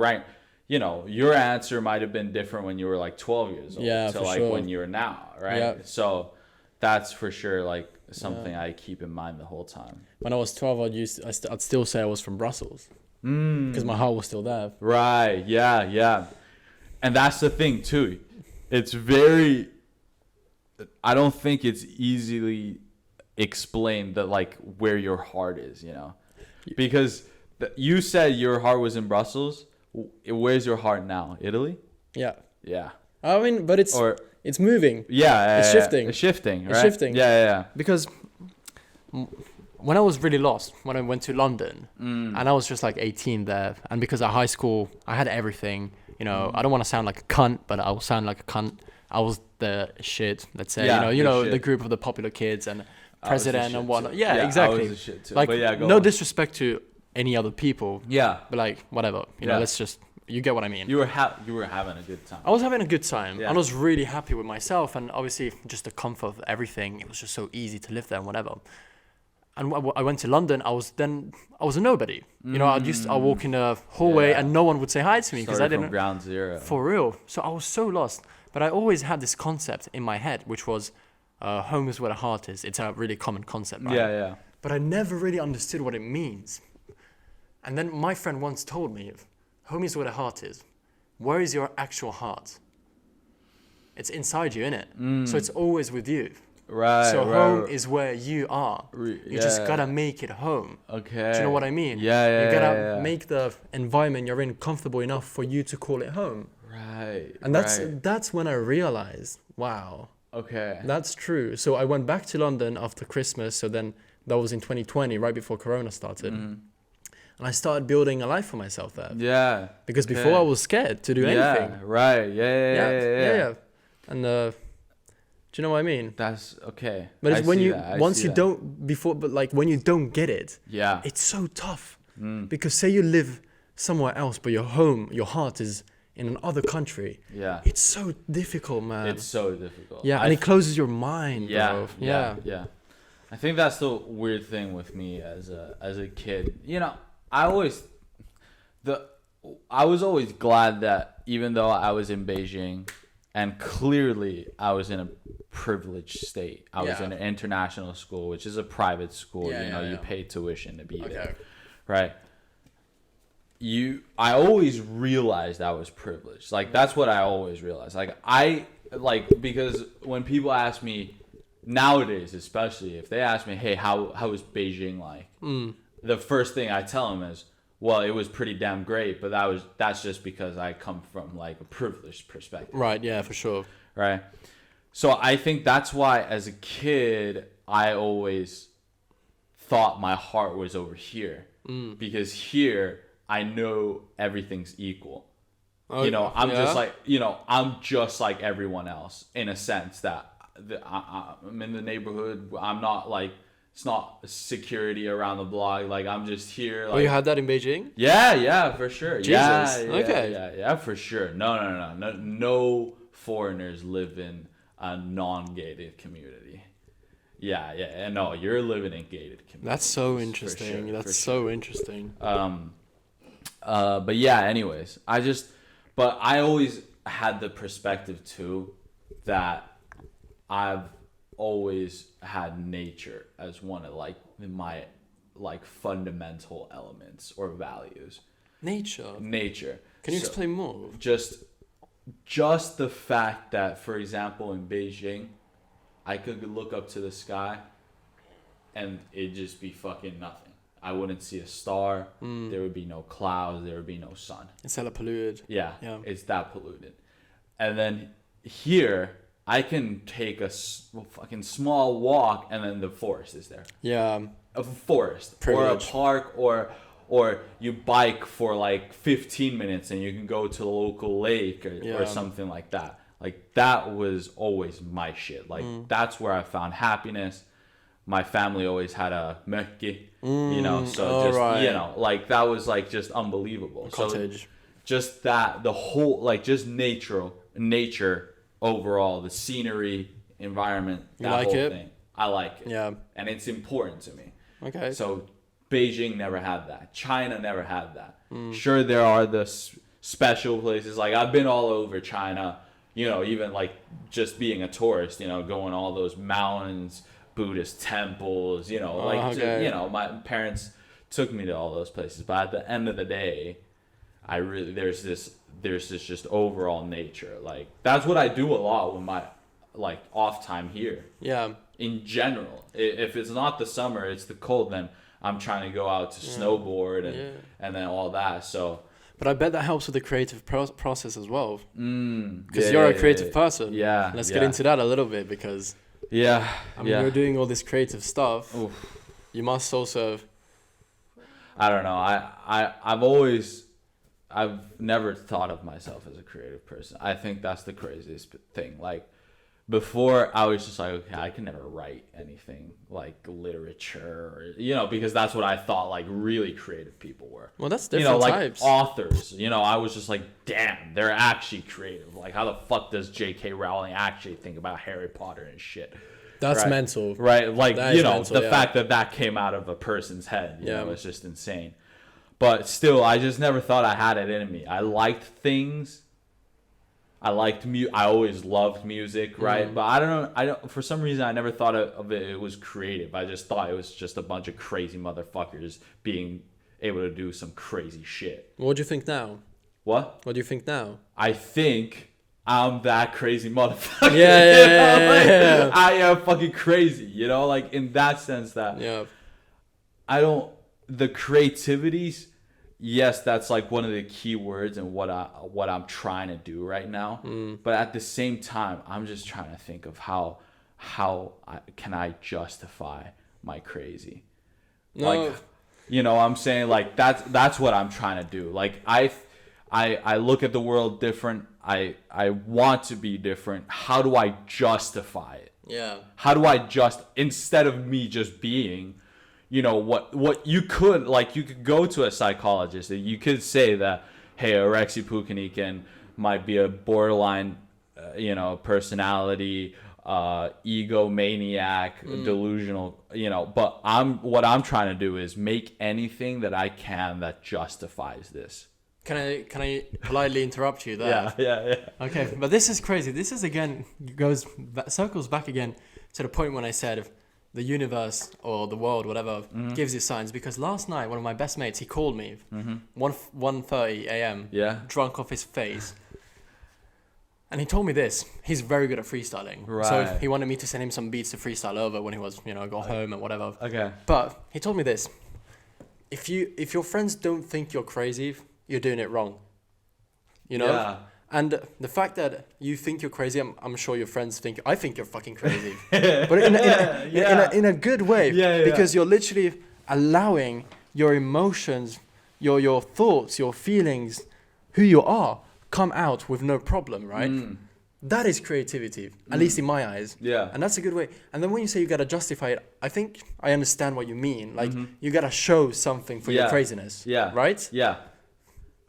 your answer might have been different when you were like 12 years old to like when you're now, right? Yeah. So that's for sure like something I keep in mind the whole time. When I was 12, I'd still say I was from Brussels because my heart was still there. Right. Yeah. And that's the thing too. It's very. I don't think it's easily explained that like where your heart is, because you said your heart was in Brussels. Where's your heart now? Italy? Yeah. Yeah. I mean, but it's moving. Yeah. It's shifting. It's shifting. Right? It's shifting. Yeah. Because when I was really lost, when I went to London, and I was just like 18 there, and because at high school I had everything, I don't want to sound like a cunt, but I will sound like a cunt. I was the shit, let's say, the group of the popular kids and president and whatnot. Yeah, exactly. I was the shit too. Like, but no disrespect to any other people. Yeah. But like, whatever. Let's just, you get what I mean. You were having a good time. I was having a good time. I was really happy with myself, and obviously just the comfort of everything. It was just so easy to live there and whatever. And I went to London. I was a nobody. I walk in the hallway and no one would say hi to me because I didn't. From ground zero. For real. So I was so lost. But I always had this concept in my head, which was, home is where the heart is. It's a really common concept, right? Yeah. But I never really understood what it means. And then my friend once told me, home is where the heart is. Where is your actual heart? It's inside you, innit? So it's always with you. Right. So home is where you are. You just gotta make it home. Okay. Do you know what I mean? Yeah. You gotta make the environment you're in comfortable enough for you to call it home. Right. And that's when I realized, wow. Okay. That's true. So I went back to London after Christmas. So then that was in 2020, right before Corona started. And I started building a life for myself there. Yeah. Because before I was scared to do anything. Right. Yeah. And do you know what I mean? That's okay. But it's when you when you don't get it, yeah, it's so tough. Because say you live somewhere else, but your heart is in another country. Yeah, it's so difficult, man. It's so difficult. Yeah, and it closes your mind, bro. Yeah. I think that's the weird thing with me as a kid. You know, I was always glad that even though I was in Beijing, and clearly I was in a privileged state. I was in an international school, which is a private school. You pay tuition to be there, right? I always realized I was privileged. Like, that's what I always realized. Because when people ask me nowadays, especially if they ask me, hey, how was Beijing like? The first thing I tell them is, well, it was pretty damn great, but that's just because I come from like a privileged perspective. Right, yeah, for sure. Right. So I think that's why as a kid, I always thought my heart was over here. Because here, I know everything's equal. I'm just like everyone else in a sense that I'm in the neighborhood. I'm not like, it's not security around the block. Like, I'm just here. Like, you had that in Beijing? Yeah, for sure. Jesus. Yeah, for sure. No foreigners live in a non-gated community. Yeah. No, you're living in gated communities. That's so interesting. Interesting. But yeah, anyways, but I always had the perspective too that I've always had nature as one of like my like fundamental elements or values. Nature. Can you explain more? Just the fact that, for example, in Beijing, I could look up to the sky and it'd just be fucking nothing. I wouldn't see a star. There would be no clouds. There would be no sun. It's hella polluted. Yeah, it's that polluted. And then here, I can take a fucking small walk and then the forest is there. Yeah. A forest. Privilege. Or a park or you bike for like 15 minutes and you can go to a local lake or something like that. Like, that was always my shit. Like, that's where I found happiness. My family always had a mekki, like, that was like just unbelievable. Cottage. So just that, the whole, like, just nature overall, the scenery, environment, that like whole it? thing. I like it. Yeah. And it's important to me. Okay. So Beijing never had that. China never had that. Sure, there are the special places. Like, I've been all over China, even like just being a tourist, going all those mountains, Buddhist temples, my parents took me to all those places. But at the end of the day, there's this just overall nature. Like, that's what I do a lot with my like off time here. Yeah. In general, if it's not the summer, it's the cold, then I'm trying to go out to snowboard and then all that. So. But I bet that helps with the creative process as well. Because you're a creative person. Yeah. Let's get into that a little bit because. Yeah. I mean, you're doing all this creative stuff. Oof. You must also. I don't know. I've never thought of myself as a creative person. I think that's the craziest thing. Like, before, I was just like, okay, I can never write anything like literature, or, because that's what I thought like really creative people were. Well, that's different types. Like authors, I was just like, damn, they're actually creative. Like, how the fuck does J.K. Rowling actually think about Harry Potter and shit? That's mental. Right? Like, mental, the fact that came out of a person's head, it's just insane. But still, I just never thought I had it in me. I liked things. I always loved music, right? But I don't. For some reason, I never thought of it was creative. I just thought it was just a bunch of crazy motherfuckers being able to do some crazy shit. What do you think now? What? What do you think now? I think I'm that crazy motherfucker. Yeah. I am fucking crazy, like in that sense that. Yeah. The creativities. Yes, that's like one of the key words and what I'm trying to do right now. But at the same time, I'm just trying to think of how can I justify my crazy. No. Like, I'm saying, like, that's what I'm trying to do. Like, I look at the world different. I want to be different. How do I justify it? Yeah. How do I instead of me just being, what you could, like, you could go to a psychologist and you could say that, hey, Alexei Pukhanikin might be a borderline, personality, egomaniac, delusional, but what I'm trying to do is make anything that I can that justifies this. Can I politely interrupt you there? Yeah. Okay, but this is crazy. This is again circles back again to the point when I said the universe or the world, whatever, gives you signs. Because last night, one of my best mates, he called me, 1:30 a.m. Yeah. Drunk off his face, and he told me this. He's very good at freestyling, Right. so he wanted me to send him some beats to freestyle over when he was, got home and whatever. Okay. But he told me this: if your friends don't think you're crazy, you're doing it wrong. Yeah. And the fact that you think you're crazy, I'm sure your friends think, I think you're fucking crazy. But in a good way. Yeah. Because you're literally allowing your emotions, your thoughts, your feelings, who you are, come out with no problem, right? That is creativity, at least in my eyes. Yeah. And that's a good way. And then when you say you gotta justify it, I think I understand what you mean. Like, you gotta show something for your craziness. Yeah. Right? Yeah.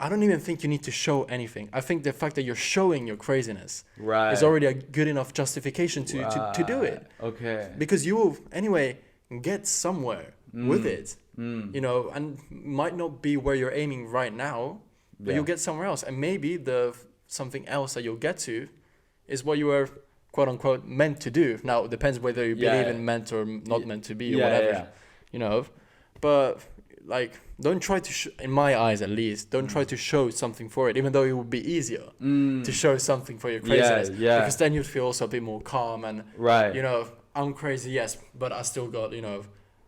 I don't even think you need to show anything. I think the fact that you're showing your craziness Right. is already a good enough justification to do it. Okay. Because you will, anyway, get somewhere with it, and might not be where you're aiming right now, but you'll get somewhere else. And maybe something else that you'll get to is what you were, quote unquote, meant to do. Now, it depends whether you believe in meant or not meant to be or whatever, but like, don't try to, in my eyes at least, don't try to show something for it, even though it would be easier to show something for your craziness. Because then you'd feel also a bit more calm and, I'm crazy, yes, but I still got,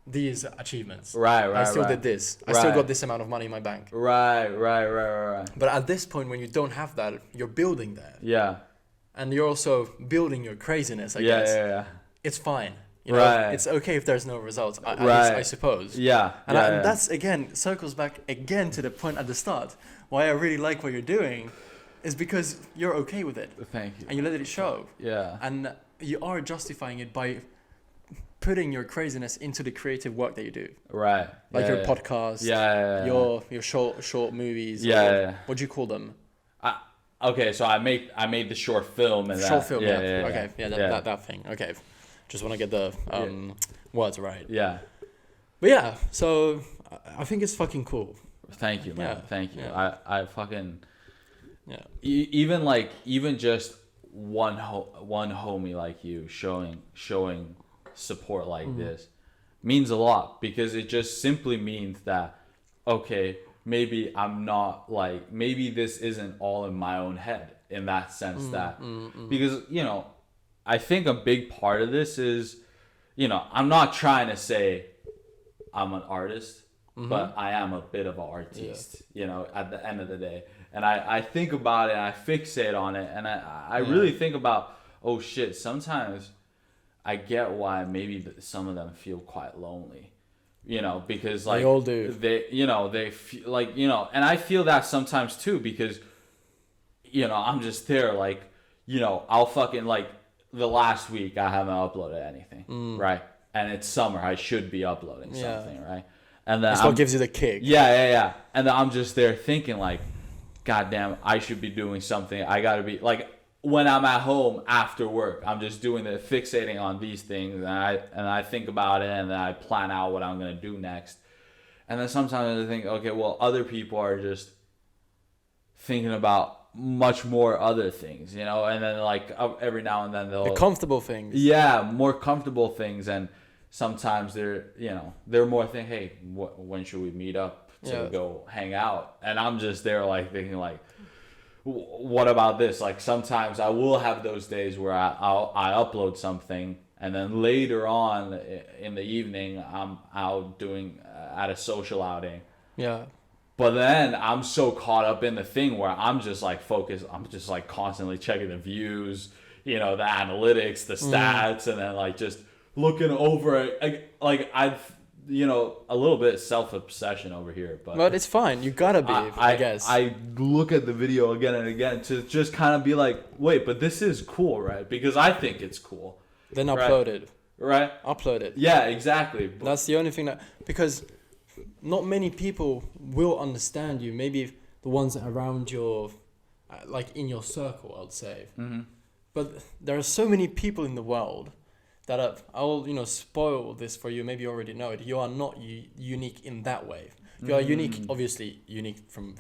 these achievements. Right. I still did this. I still got this amount of money in my bank. Right. But at this point, when you don't have that, you're building that. Yeah. And you're also building your craziness, I guess. Yeah. It's fine. It's okay if there's no results, I suppose. Yeah. And that's, again, circles back again to the point at the start. Why I really like what you're doing is because you're okay with it. Thank you. And you let it show. Yeah. And you are justifying it by putting your craziness into the creative work that you do. Right. Like your podcast. Your short movies. What do you call them? Okay, so I made the short film and short film. That thing. Okay. Just want to get the words right. Yeah. But yeah, so I think it's fucking cool. Thank you, man. Thank you. Yeah. I fucking even just one homie like you showing support like this means a lot, because it just simply means that, okay, maybe I'm not like, maybe this isn't all in my own head in that sense because I think a big part of this is, I'm not trying to say I'm an artist, but I am a bit of an artiste, at the end of the day. And I think about it and I fixate on it, and I really think about, oh shit, sometimes I get why maybe some of them feel quite lonely, because like they all do. They feel like, and I feel that sometimes too, because, I'm just there like, I'll fucking like, the last week I haven't uploaded anything, right? And it's summer, I should be uploading something, right? And then that's what gives you the kick. Yeah. And then I'm just there thinking like, God damn, I should be doing something. I gotta be like, when I'm at home after work, I'm just doing the fixating on these things, and I think about it, and then I plan out what I'm gonna do next. And then sometimes I think, okay, well, other people are just thinking about much more other things, and then like every now and then the comfortable things. Yeah, more comfortable things, and sometimes they're more thinking, hey, when should we meet up to go hang out? And I'm just there like thinking like, what about this? Like sometimes I will have those days where I upload something, and then later on in the evening I'm out doing at a social outing. Yeah. But then I'm so caught up in the thing where I'm just like focused. I'm just like constantly checking the views, the analytics, the stats, and then like just looking over it. Like a little bit self-obsession over here, but it's fine. You gotta be, I guess. I look at the video again and again to just kind of be like, wait, but this is cool, right? Because I think it's cool. Then upload it. Right? Upload it. Yeah, exactly. That's the only thing because not many people will understand you. Maybe the ones around your, like in your circle, I would say. Mm-hmm. But there are so many people in the world that I'll spoil this for you. Maybe you already know it. You are not unique in that way. You are unique, obviously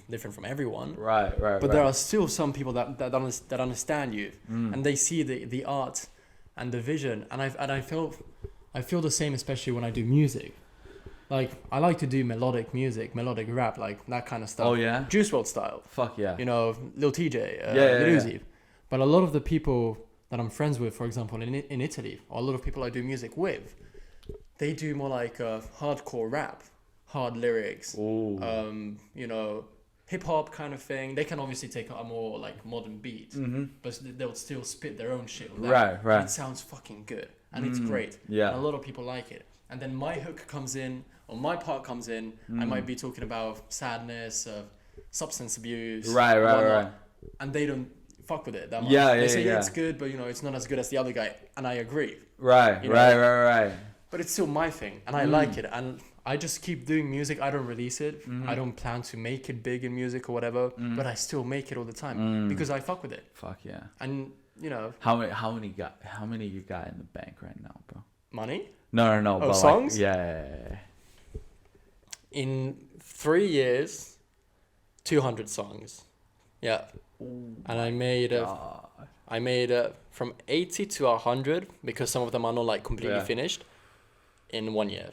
different from everyone. Right. But there are still some people that understand you, and they see the art and the vision. And I feel the same, especially when I do music. Like I like to do melodic music, melodic rap, like that kind of stuff. Oh yeah. Juice WRLD style. Fuck yeah. Lil TJ, Lil Uzi. But a lot of the people that I'm friends with, for example, in Italy, or a lot of people I do music with, they do more like hardcore rap, hard lyrics, hip hop kind of thing. They can obviously take a more like modern beat, but they'll still spit their own shit on that. Right. And it sounds fucking good, and it's great. Yeah. And a lot of people like it. And then my hook comes in, or my part comes in. I might be talking about sadness, substance abuse, right. And they don't fuck with it that much. They say it's good, but it's not as good as the other guy, and I agree. Right. But it's still my thing, and I like it, and I just keep doing music. I don't release it. I don't plan to make it big in music or whatever, but I still make it all the time because I fuck with it. Fuck yeah. And how many you got in the bank right now, bro? Money? No. Oh, but songs? Like, yeah. In 3 years, 200 songs. Yeah. And I made from 80 to 100 because some of them are not like completely finished in 1 year.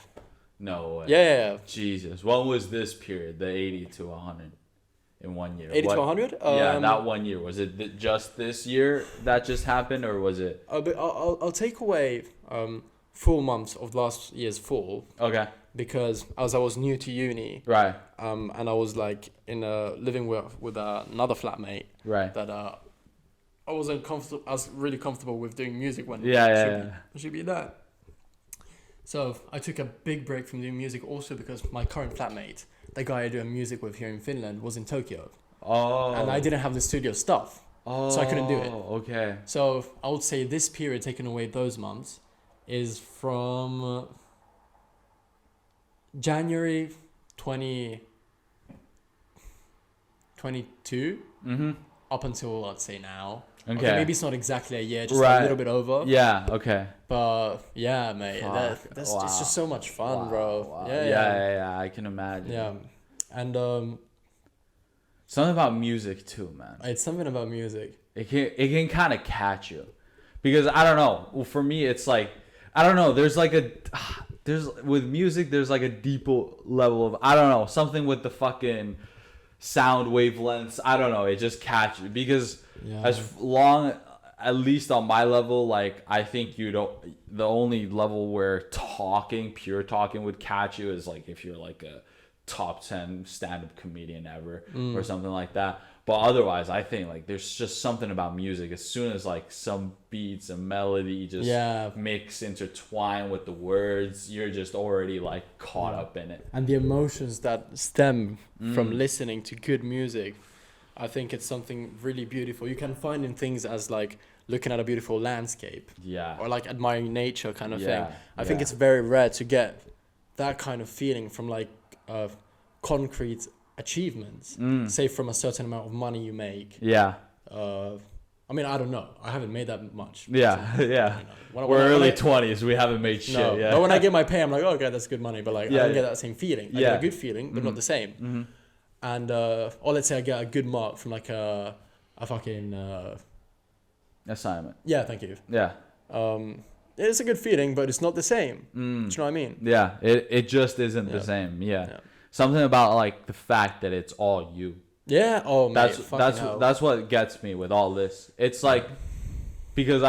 No way. Yeah. Jesus. What was this period? The 80 to 100 in 1 year? 80 to 100? Yeah, not 1 year. Was it just this year that just happened, or was it? I'll take away 4 months of last year's fall. Okay. Because as I was new to uni, right, and I was like living with another flatmate, right, that I wasn't comfortable. I was really comfortable with doing music when I should be that. So I took a big break from doing music also because my current flatmate, the guy I do music with here in Finland, was in Tokyo. Oh. And I didn't have the studio stuff. Oh. So I couldn't do it. Okay. So I would say this period, taking away those months, is from January 2022 up until, I'd say, now. Okay, maybe it's not exactly a year, just a little bit over. Yeah, okay. But yeah, mate, that's it's just so much fun, bro. Wow. Yeah, I can imagine. Yeah, and something about music too, man. It's something about music. It can kind of catch you, because I don't know. Well, for me, it's like I don't know. There's with music, there's like a deeper level of I don't know, something with the fucking sound wavelengths. I don't know. It just catches you because. Yeah. As long, at least on my level, like I think the only level where pure talking would catch you is like if you're like a top 10 stand-up comedian ever or something like that. But otherwise, I think like there's just something about music. As soon as like some beats and melody just intertwine with the words, you're just already like caught up in it. And the emotions that stem from listening to good music, I think it's something really beautiful. You can find in things as like looking at a beautiful landscape, or like admiring nature kind of thing. I think it's very rare to get that kind of feeling from like concrete achievements, say from a certain amount of money you make. Yeah. I mean, I don't know. I haven't made that much. Yeah, so, We're early 20s. We haven't made shit. No, but when I get my pay, I'm like, oh, okay, that's good money. But like, I don't get that same feeling. I get a good feeling, but not the same. And or let's say I get a good mark from like a fucking assignment. Yeah, thank you. Yeah. It's a good feeling, but it's not the same. Do you know what I mean? Yeah, it just isn't the same. Yeah. Something about like the fact that it's all you. Yeah. Oh, mate, that's what gets me with all this. It's like because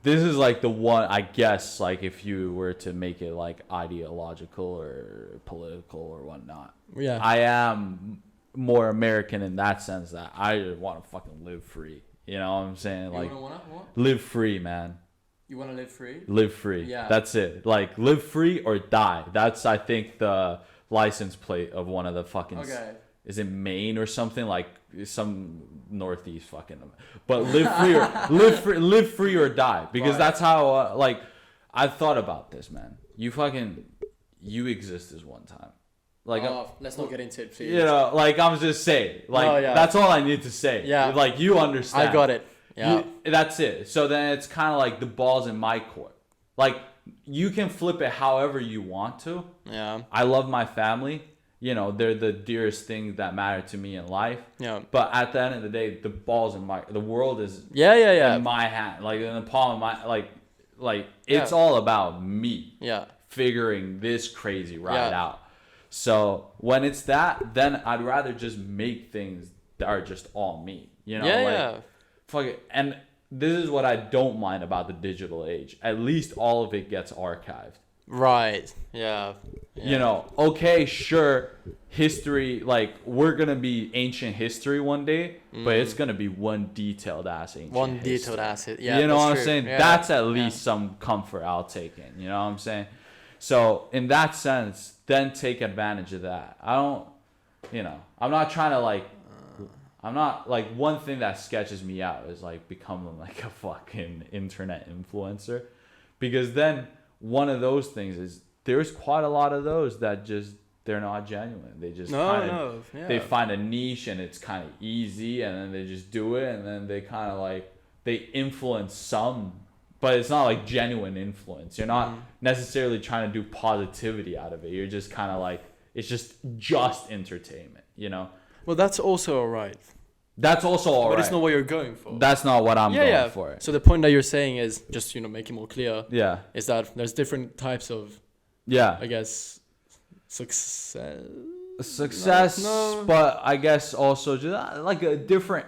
this is like the one, I guess, like if you were to make it like ideological or political or whatnot. Yeah. I am more American in that sense that I just want to fucking live free. You know what I'm saying? Like, what? Live free, man. You want to live free? Live free. Yeah. That's it. Like, live free or die. That's, I think, the license plate of one of the fucking... Okay. Is it Maine or something? Like, some northeast fucking... But live free or die. Because that's how, like... I thought about this, man. You exist as one time. Like, let's not get into it, please. You know, like, I'm just saying. Like, that's all I need to say. Yeah. Like, you understand. I got it. Yeah. That's it. So then it's kind of like the ball's in my court. Like, you can flip it however you want to. Yeah. I love my family. You know, they're the dearest things that matter to me in life. Yeah. But at the end of the day, the ball's in the world is in my hand. Like, in the palm of my, like it's all about me. Yeah. Figuring this crazy ride out. So when it's that, then I'd rather just make things that are just all me. You know, fuck it. And this is what I don't mind about the digital age. At least all of it gets archived. Right. Yeah. You know, okay, sure, history, like, we're going to be ancient history one day, but it's going to be one detailed ass ancient history. Yeah. You know what I'm saying? Yeah. That's at least some comfort I'll take in. You know what I'm saying? So in that sense, then take advantage of that. I don't, you know, I'm not trying to one thing that sketches me out is like becoming like a fucking internet influencer, because then one of those things is there's quite a lot of those that just, they're not genuine. They just they find a niche and it's kind of easy and then they just do it and then they kind of like, they influence some, but it's not like genuine influence. You're not necessarily trying to do positivity out of it. You're just kind of like, it's just entertainment, you know? Well, that's also all right. That's also all right. But it's not what you're going for. That's not what I'm going for. So the point that you're saying is, just, you know, make it more clear. Yeah. Is that there's different types of, I guess, success. No. But I guess also just like a different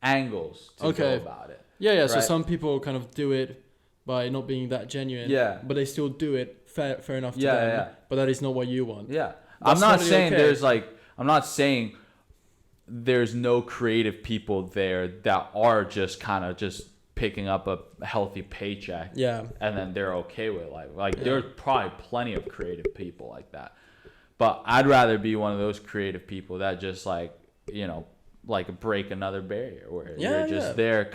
angles to go about it. Yeah. Right? So some people kind of do it by not being that genuine. Yeah. But they still do it fair enough to them. Yeah. But that is not what you want. Yeah. I'm not saying I'm not saying there's no creative people there that are just kind of just picking up a healthy paycheck. Yeah. And then they're okay with life. Like there's probably plenty of creative people like that. But I'd rather be one of those creative people that just like, you know, like break another barrier where you're just there.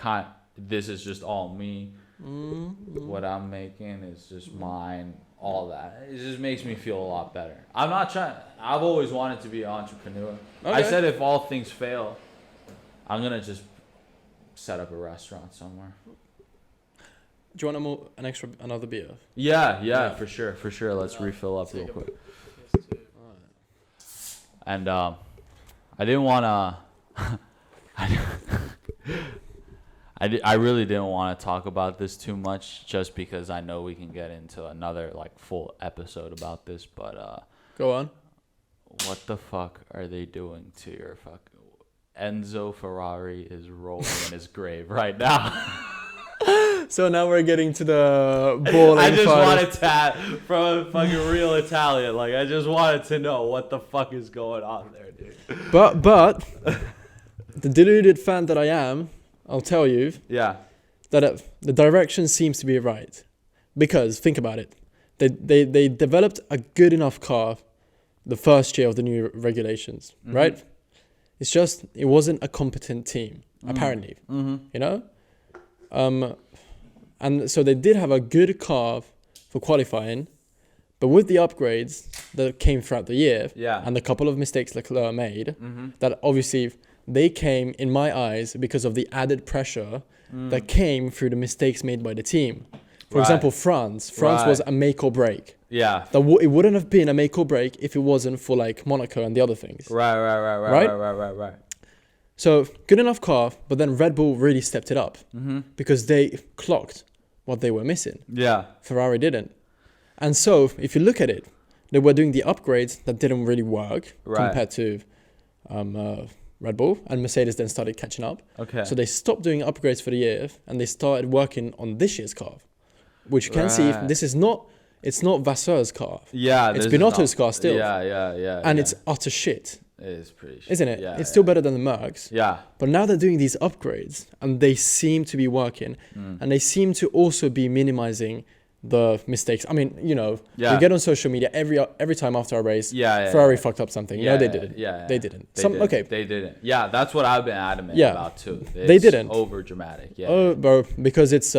This is just all me. What I'm making is just mine. All that. It just makes me feel a lot better. I'm not trying. I've always wanted to be an entrepreneur. Okay. I said if all things fail, I'm going to just set up a restaurant somewhere. Do you want another beer? Yeah, for sure. Let's refill up real quick. And I didn't want to... I really didn't want to talk about this too much just because I know we can get into another like full episode about this, but go on. What the fuck are they doing to your fuck? Enzo Ferrari is rolling in his grave right now. So now we're getting to the boring I just wanted to, from a fucking real Italian, like I just wanted to know what the fuck is going on there, dude. But the deluded fan that I am, I'll tell you that the direction seems to be right. Because, think about it, they developed a good enough car the first year of the new regulations, right? It's just, it wasn't a competent team, apparently, you know? And so they did have a good car for qualifying, but with the upgrades that came throughout the year, and the couple of mistakes Leclerc made, that obviously... they came, in my eyes, because of the added pressure that came through the mistakes made by the team. For example, France was a make or break. Yeah. It wouldn't have been a make or break if it wasn't for like Monaco and the other things. Right. So good enough car, but then Red Bull really stepped it up because they clocked what they were missing. Yeah. Ferrari didn't. And so if you look at it, they were doing the upgrades that didn't really work compared to Red Bull, and Mercedes then started catching up. Okay. So they stopped doing upgrades for the year and they started working on this year's car, which you can see it's not Vasseur's car. Yeah. It's Binotto's car still. Yeah. And it's utter shit. It is pretty shit. Isn't it? Yeah, It's still better than the Mercs. Yeah. But now they're doing these upgrades and they seem to be working. And they seem to also be minimizing the mistakes. I mean, you know, Yeah. we get on social media every time after a race, Yeah, Ferrari fucked up something. Yeah, No, they didn't. Yeah, They didn't. They didn't. Okay. They didn't. Yeah, that's what I've been adamant Yeah. about too. They didn't. Over dramatic. Yeah. Oh, bro, because it's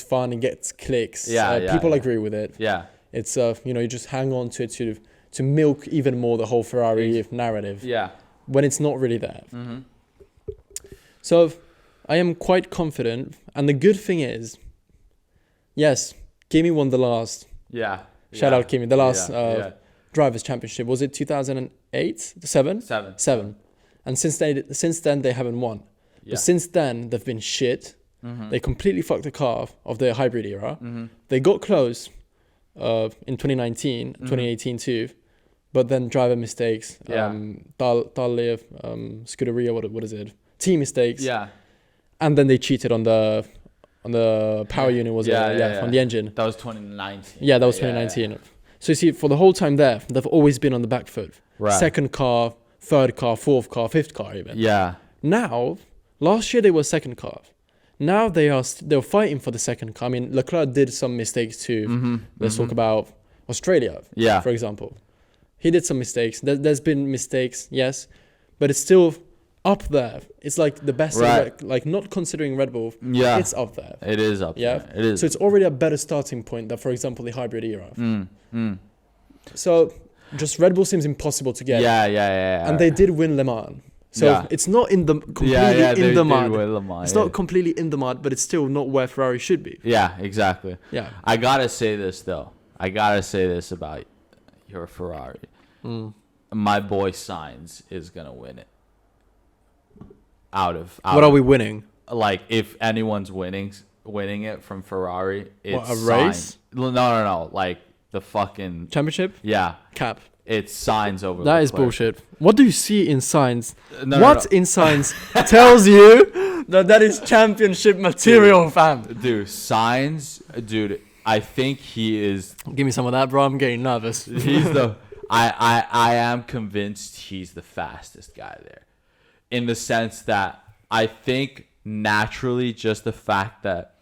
fun and gets clicks. Yeah, People agree with it. Yeah. It's you know, you just hang on to it to milk even more the whole Ferrari narrative. Yeah. When it's not really there. Mm-hmm. So I am quite confident. And the good thing is, yes, Kimi won the last. Yeah. Shout out Kimi. The last yeah. Drivers' Championship. Was it 2008? 7? 7. And since then, they haven't won. Yeah. But since then, they've been shit. Mm-hmm. They completely fucked the car of the hybrid era. Mm-hmm. They got close in 2019, 2018 too. But then driver mistakes, Yeah. Dalia, Scuderia, what is it? Team mistakes. Yeah. And then they cheated on the power unit, was Yeah, it? yeah. On the engine. That was 2019. Yeah, that was 2019. Yeah. So you see, for the whole time there, they've always been on the back foot. Right. Second car, third car, fourth car, fifth car even. Yeah. Now, last year they were second car. Now they're fighting for the second car. I mean, Leclerc did some mistakes too. Mm-hmm. Let's talk about Australia, Yeah. for example. He did some mistakes. There's been mistakes, yes, but it's still up there. It's like the best, Right. like not considering Red Bull, Yeah. it's up there. It is up Yeah, there. It is. So it's already a better starting point than, for example, the hybrid era. Mm. So just Red Bull seems impossible to get. Yeah. And they did win Le Mans. So Yeah. it's not in the completely they in the did mud. win Le Mans, It's yeah. not completely in the mud, but it's still not where Ferrari should be. Yeah, exactly. Yeah. I gotta say this though. I gotta say this about your Ferrari. My boy Sainz is gonna win it. Out What are we winning? Like if anyone's winning it from Ferrari, it's What, a Sainz. race? No. Like the fucking Championship? yeah. Cap. It's Sainz over. That is Leclerc. bullshit. What do you see in Sainz? No, What in Sainz tells you that is championship material, fam? Dude, Sainz, dude. I think he is. Give me some of that, bro. I'm getting nervous. He's the. I am convinced he's the fastest guy there, in the sense that I think naturally just the fact that,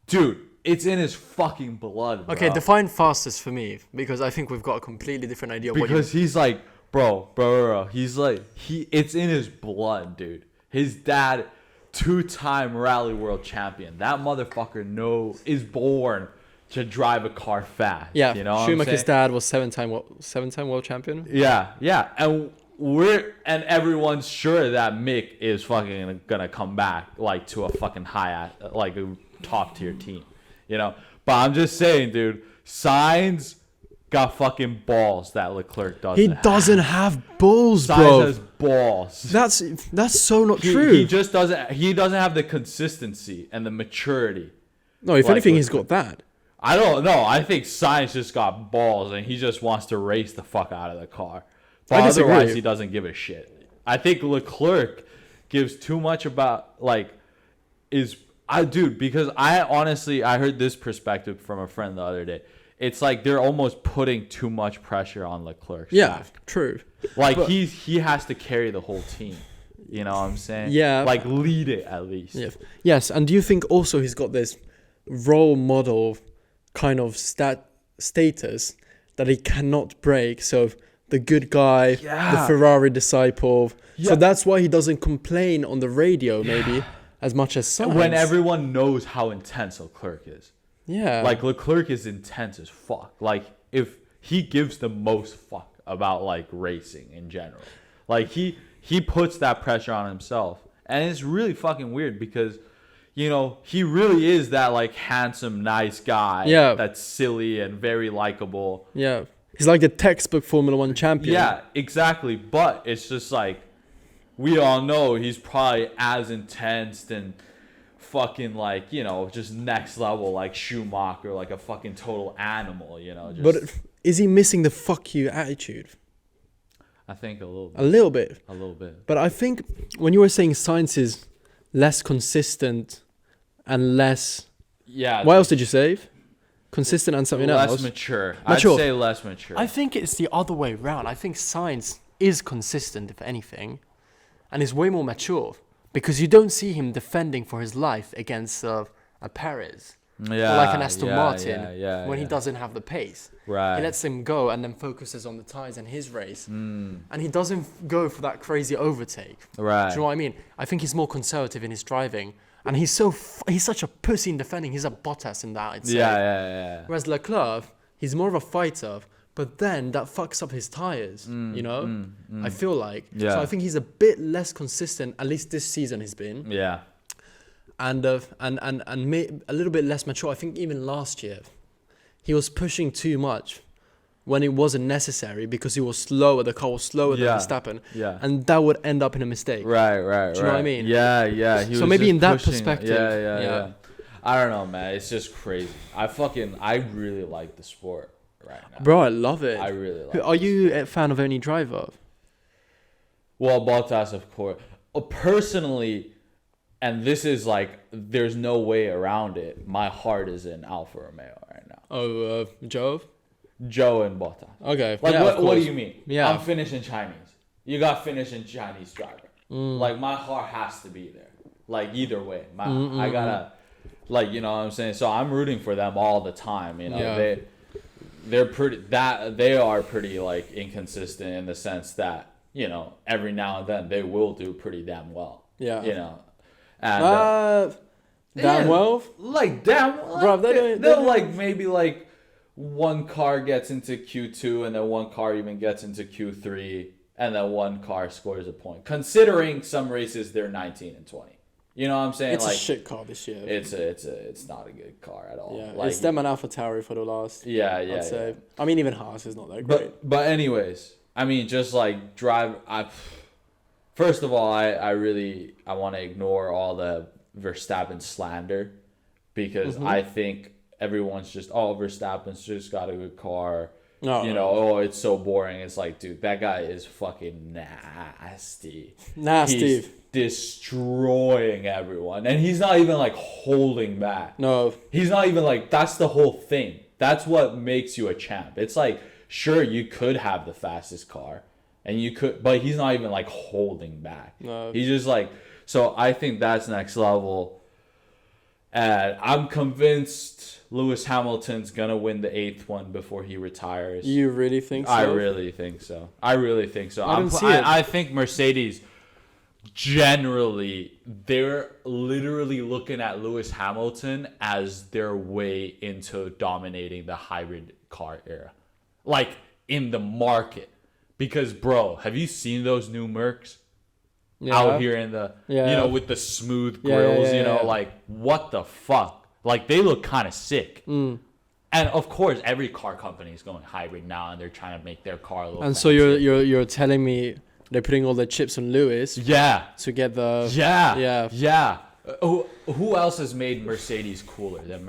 dude, it's in his fucking blood. Bro. Okay, define fastest for me, because I think we've got a completely different idea of what you... Because he's like, bro. He's like, it's in his blood, dude. His dad, 2-time Rally World Champion. That motherfucker is born to drive a car fast. Yeah, you know what I'm Schumacher's saying? dad was seven-time world champion. Yeah, and everyone's sure that Mick is fucking gonna come back like to a fucking like a top tier team, you know. But I'm just saying, dude, Sainz got fucking balls that Leclerc doesn't. He doesn't have balls, Sainz bro. has balls. That's so not true. He just doesn't. He doesn't have the consistency and the maturity. No, if like anything, he's Leclerc. got that. I don't know. I think Sainz just got balls and he just wants to race the fuck out of the car. But I disagree. otherwise, he doesn't give a shit. I think Leclerc gives too much about because I heard this perspective from a friend the other day. It's like they're almost putting too much pressure on Leclerc. Yeah, true. Like But- he has to carry the whole team. You know what I'm saying? Yeah. Like lead it at least. Yeah. Yes, and do you think also he's got this role model kind of status that he cannot break? So the good guy, the Yeah. Ferrari disciple. Yeah. So that's why he doesn't complain on the radio maybe as much as Sainz. When everyone knows how intense Leclerc is. Yeah. Like Leclerc is intense as fuck. Like if he gives the most fuck about like racing in general. Like he puts that pressure on himself. And it's really fucking weird because you know, he really is that like handsome, nice guy. Yeah. That's silly and very likable. Yeah. He's like the textbook Formula 1 champion. Yeah, exactly. But it's just like we all know he's probably as intense and fucking like, you know, just next level like Schumacher, like a fucking total animal, you know. Just, But is he missing the fuck you attitude? I think a little bit. A little bit. A little bit. But I think when you were saying Sainz is less consistent and less... Yeah. What else did you say? Consistent and something less else? mature. Mature. I'd say less mature. I think it's the other way around. I think Sainz is consistent, if anything, and is way more mature because you don't see him defending for his life against a Perez or like an Aston Martin when he doesn't have the pace. Right. He lets him go and then focuses on the tyres and his race. And he doesn't go for that crazy overtake. Right. Do you know what I mean? I think he's more conservative in his driving. And he's such a pussy in defending. He's a Bottas in that, I'd say. Yeah. Whereas Leclerc, he's more of a fighter, but then that fucks up his tyres, you know? I feel like. Yeah. So I think he's a bit less consistent, at least this season he's been. Yeah. And a little bit less mature. I think even last year, he was pushing too much when it wasn't necessary because he was slower. The car was slower than Verstappen. Yeah. And that would end up in a mistake. Right. Do you know what I mean? Yeah. So maybe in that perspective. Yeah. I don't know, man. It's just crazy. I really like the sport right now. Bro, I love it. I really like it. Are you a fan of any driver? Well, Bottas, of course. Personally, and this is like, there's no way around it. My heart is in Alfa Romeo right now. Oh, Joe? Joe and Bottas. Okay. Like, yeah, what do you mean? Yeah. I'm Finnish and Chinese. You got Finnish and Chinese driver. Like, my heart has to be there. Like, either way. I gotta, like, you know what I'm saying? So I'm rooting for them all the time. You know, they are pretty, like, inconsistent in the sense that, you know, every now and then they will do pretty damn well. Yeah. You know? And, damn well? Like, damn. Like, bro, they'll like, maybe, like, one car gets into Q2 and then one car even gets into Q3 and then one car scores a point. Considering some races they're 19 and 20. You know what I'm saying? It's like, a shit car this year. It's not a good car at all. Yeah, like, it's them and AlphaTauri for the last. I'd say. I mean, even Haas is not that great. But anyways, I mean, just like first of all, I want to ignore all the Verstappen slander because I think everyone's just, Verstappen's just got a good car. It's so boring. It's like, dude, that guy is fucking nasty. He's destroying everyone. And he's not even, like, holding back. No. He's not even, like, that's the whole thing. That's what makes you a champ. It's like, sure, you could have the fastest car. And you could, but he's not even, like, holding back. No. He's just, like, so I think that's next level. And I'm convinced Lewis Hamilton's going to win the 8th one before he retires. You really think so? I really think so. I think Mercedes, generally, they're literally looking at Lewis Hamilton as their way into dominating the hybrid car era. Like, in the market. Because, bro, have you seen those new Mercs? Out here in the, with the smooth grills, like, what the fuck? Like, they look kind of sick. And, of course, every car company is going hybrid now, and they're trying to make their car a little And fancy. so you're telling me they're putting all the chips on Lewis? Yeah. To get the... Yeah. Who else has made Mercedes cooler than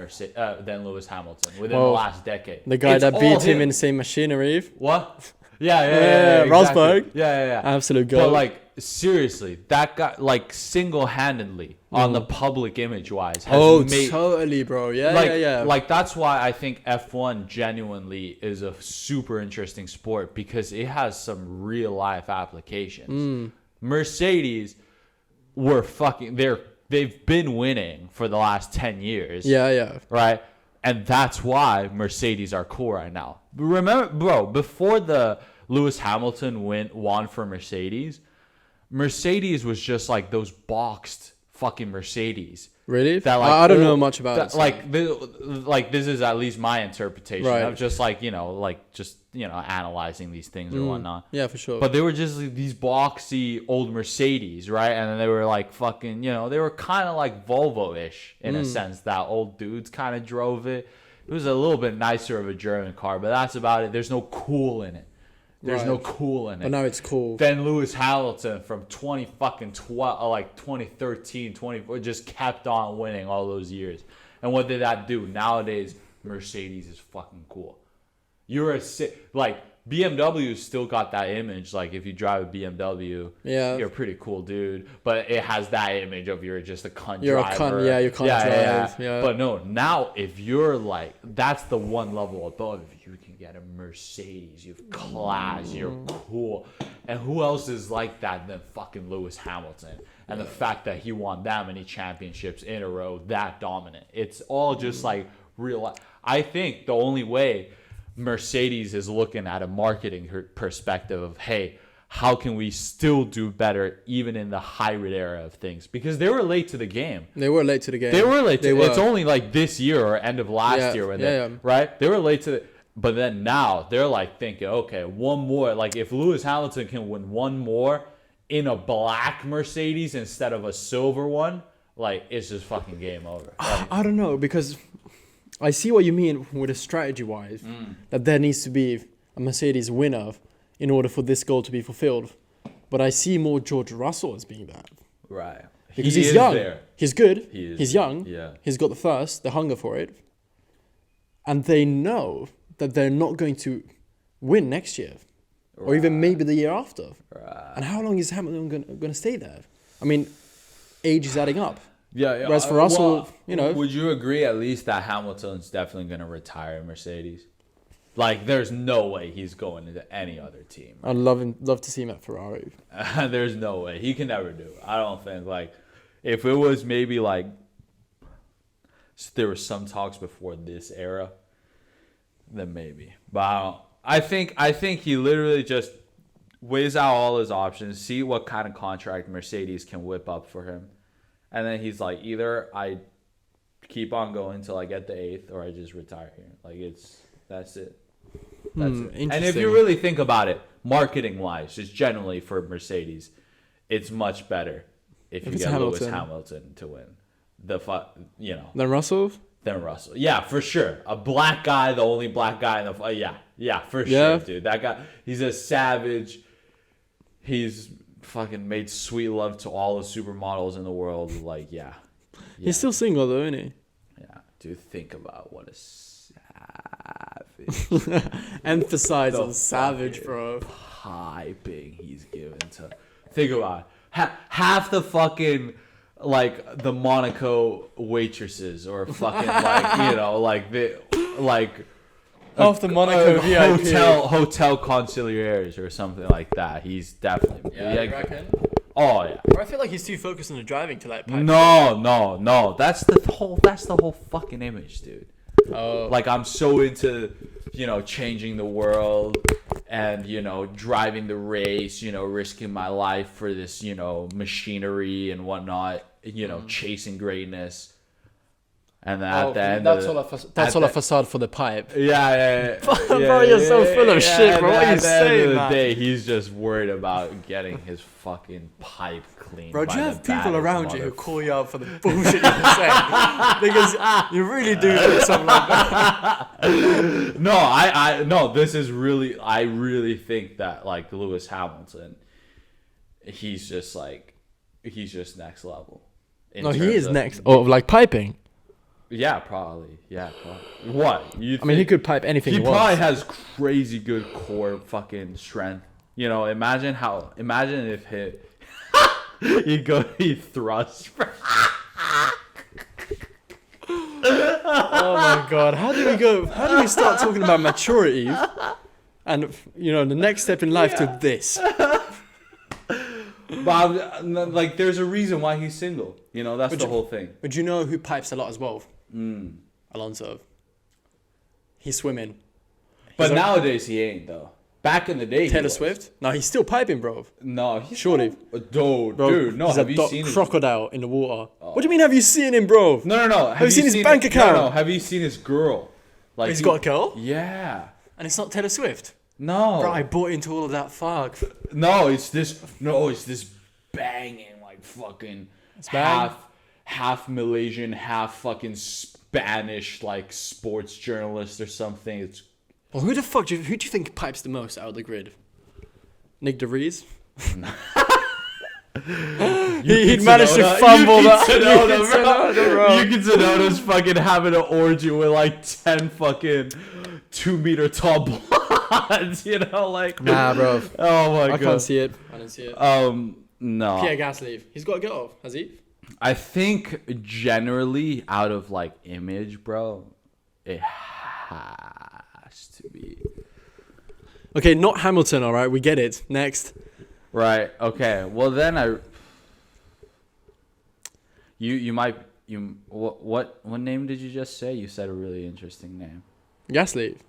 Lewis Hamilton within the last decade? The guy that beat him in the same machinery. What? Yeah. Exactly. Rosberg. Yeah. Absolute goal. But, like, seriously, that guy, like, single-handedly on the public image-wise has made... totally, bro. Yeah. Like, that's why I think F1 genuinely is a super interesting sport because it has some real-life applications. Mercedes were they've been winning for the last 10 years. Yeah. Right? And that's why Mercedes are cool right now. Remember, bro, before the Lewis Hamilton won for Mercedes was just like those boxed fucking Mercedes. Really? That, like, I don't know much about it. So. Like this is at least my interpretation of just like, analyzing these things or whatnot. Yeah, for sure. But they were just like these boxy old Mercedes, right? And then they were like fucking, they were kind of like Volvo-ish in a sense that old dudes kind of drove it. It was a little bit nicer of a German car, but that's about it. There's no cool in it. There's no cool in it. But now it's cool. Then Lewis Hamilton from 2013, 24 just kept on winning all those years. And what did that do? Nowadays, Mercedes is fucking cool. BMW still got that image. Like, if you drive a BMW, you're a pretty cool dude. But it has that image of you're just a cunt driver. You can't drive. Yeah. But no, now if you're like, that's the one level above. You can get a Mercedes. You have class. You're cool. And who else is like that than fucking Lewis Hamilton? And the fact that he won that many championships in a row, that dominant. It's all just like real. I think the only way Mercedes is looking at a marketing perspective of, hey, how can we still do better even in the hybrid era of things? Because they were late to the game. They were late to the game. It's only like this year or end of last year when right? They were late to the, but then now they're like thinking, okay, one more. Like if Lewis Hamilton can win one more in a black Mercedes instead of a silver one, like it's just fucking game over. Like, I don't know, because I see what you mean with a strategy-wise, that there needs to be a Mercedes winner in order for this goal to be fulfilled. But I see more George Russell as being that. right. Because he's young. There. He's good. He is He's there. young. Yeah. He's got the thirst, the hunger for it. And they know that they're not going to win next year. Or even maybe the year after. Right. And how long is Hamilton going to stay there? I mean, age is adding up. Yeah. Whereas for Russell, Would you agree at least that Hamilton's definitely going to retire Mercedes? Like, there's no way he's going into any other team. I'd love to see him at Ferrari. There's no way. He can never do it. I don't think. Like, if it was maybe like there were some talks before this era, then maybe. But I think he literally just weighs out all his options, see what kind of contract Mercedes can whip up for him. And then he's like, either I keep on going till I get the 8th or I just retire here. Like, that's it. That's it. And if you really think about it, marketing-wise, just generally for Mercedes, it's much better if you get Lewis Hamilton to win. Then Russell? Than Russell. Yeah, for sure. A black guy, the only black guy in the... yeah, for sure, dude. That guy, he's a savage. He's fucking made sweet love to all the supermodels in the world. Like, yeah. He's still single, though, isn't he? Yeah, dude, think about what a savage. Emphasize on savage, bro. Hyping he's given to... Think about it. Half the fucking... like the Monaco waitresses or fucking like off the Monaco VIP hotel conciliaires or something like that. He's definitely you reckon? Oh yeah. Or I feel like he's too focused on the driving to like pipe. No. That's the whole fucking image, dude. Oh. Like I'm so into changing the world and driving the race, risking my life for this machinery and whatnot, chasing greatness. And then at the end that's all a facade for the pipe. Yeah. Bro, you're so full of shit, bro. What are you saying, man? At the end of the day, he's just worried about getting his fucking pipe clean. Bro, do you have people around you who call you out for the bullshit you're saying? Because you really do something like that. No, this is really, I really think that like Lewis Hamilton, he's just next level. No, he is next. Oh, like piping? Yeah, probably. What? I mean, he could pipe anything he probably has crazy good core fucking strength. Imagine if he thrusts. Oh my god, how do we start talking about maturity and the next step in life to this? But like, there's a reason why he's single. That's the whole thing. But you know who pipes a lot as well? Alonso. He's swimming. But nowadays he ain't though. Back in the day, Taylor Swift? No, he's still piping, bro. No, he's surely, dude. No, have you seen crocodile in the water? Oh. What do you mean? Have you seen him, bro? No. Have you seen his bank account? No. Have you seen his girl? Like he's got a girl. Yeah. And it's not Taylor Swift. No. Bro, I bought into all of that fuck. No, it's this banging like fucking half Malaysian, half fucking Spanish like sports journalist or something. It's well, who do you think pipes the most out of the grid? Nick DeVries? He'd managed to fumble that. Yuki Tsunoda's fucking having an orgy with like 10 fucking 2-meter tall blondes, like. Nah, bro. Oh my god. I can't see it. I don't see it. No. Pierre Gasly. He's got a girl, has he? I think generally out of like image, bro, it has to be Okay, not Hamilton. All right, we get it. Next. Right. Okay. Well, then what name did you just say? You said a really interesting name. Gasleave.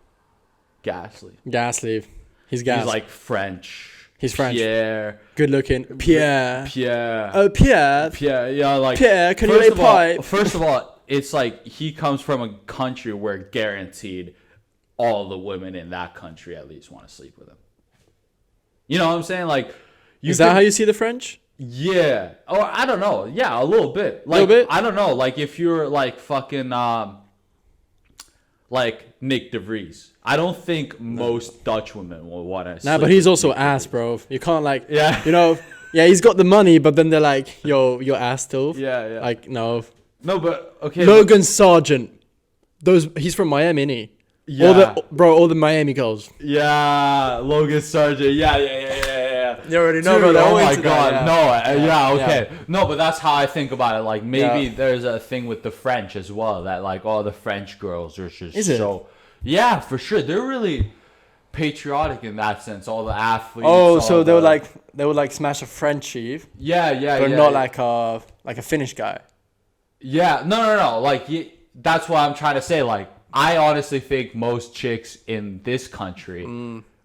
Gasly. Gasleave. He's gas. He's like French. He's French. Pierre. Good looking. Pierre. Pierre. Oh, Pierre. Pierre. Yeah, like. Pierre, can you lay pipe? First of all, it's like he comes from a country where guaranteed all the women in that country at least want to sleep with him. You know what I'm saying? Like, is that how you see the French? Yeah. Or I don't know. Yeah, a little bit. Like, little bit? I don't know. Like if you're like fucking like Nick DeVries. I don't think most Dutch women will want to. Nah, but he's also ass, bro. You can't like, yeah, you know, yeah, he's got the money, but then they're like, yo, your ass still. Yeah, yeah. Like, no. No, but okay. Logan Sargent. He's from Miami, innit? Yeah. All the Miami girls. Yeah, Logan Sargent. Yeah. You already know, Dude, bro. oh my god, that, no, okay. Yeah. No, but that's how I think about it. Like maybe there's a thing with the French as well that like all the French girls are just so. Yeah, for sure. They're really patriotic in that sense. All the athletes. Oh, so they would like smash a Frenchie. Yeah. But not like a Finnish guy. Yeah, no. Like that's what I'm trying to say. Like I honestly think most chicks in this country,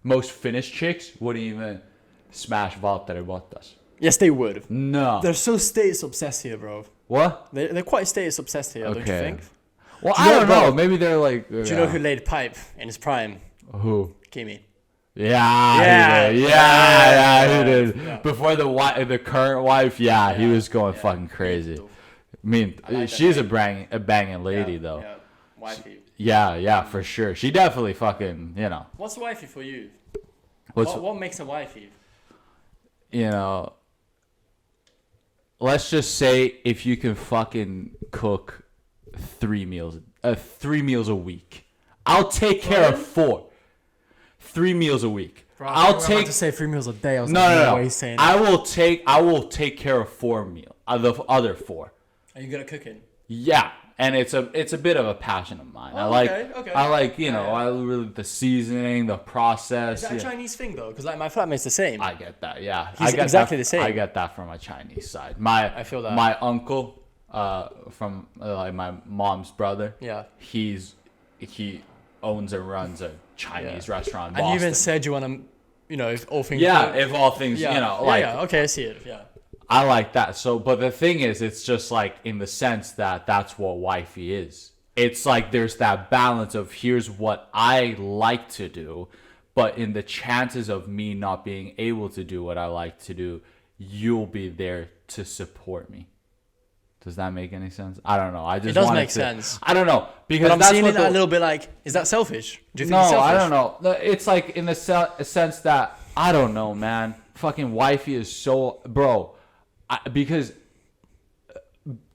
most Finnish chicks, wouldn't even smash Valtteri Bottas. Yes, they would. No. They're so status obsessed here, bro. What? They're quite status obsessed here, don't you think? Well, I don't know. Maybe they're like. Do you know who laid pipe in his prime? Who? Kimi. Yeah, he did. Yeah. Before the current wife, he was going fucking crazy. I mean, she's a banging lady though. Yeah, wifey. Yeah, for sure. She definitely fucking, you know. What's wifey for you? What makes a wifey? You know, let's just say if you can fucking cook 3 meals a week, I'll take care of 4. 3 meals a week. Bro, I'll take to say 3 meals a day. I was no. Way saying I will take care of 4 meals. The other 4. Are you good at cooking? Yeah, and it's a bit of a passion of mine. Oh, I like I really the seasoning, the process. Is that a Chinese thing though? Because like my flatmate's the same. I get that. Yeah, He's I get exactly that, the same. I get that from a Chinese side. I feel that. My uncle, from like my mom's brother. Yeah. He owns and runs a Chinese restaurant. In Boston. And you even said you want to, you know, if all things. Yeah, if all things, you know, like. Yeah. Okay, I see it. Yeah. I like that. So, but the thing is, it's just like in the sense that that's what wifey is. It's like there's that balance of here's what I like to do, but in the chances of me not being able to do what I like to do, you'll be there to support me. Does that make any sense? I don't know. It does make sense. I don't know because but I'm that's seeing what it a little bit like, is that selfish? Do you think it's no, selfish? I don't know. It's like in the sense that I don't know, man. Fucking wifey is so bro. Because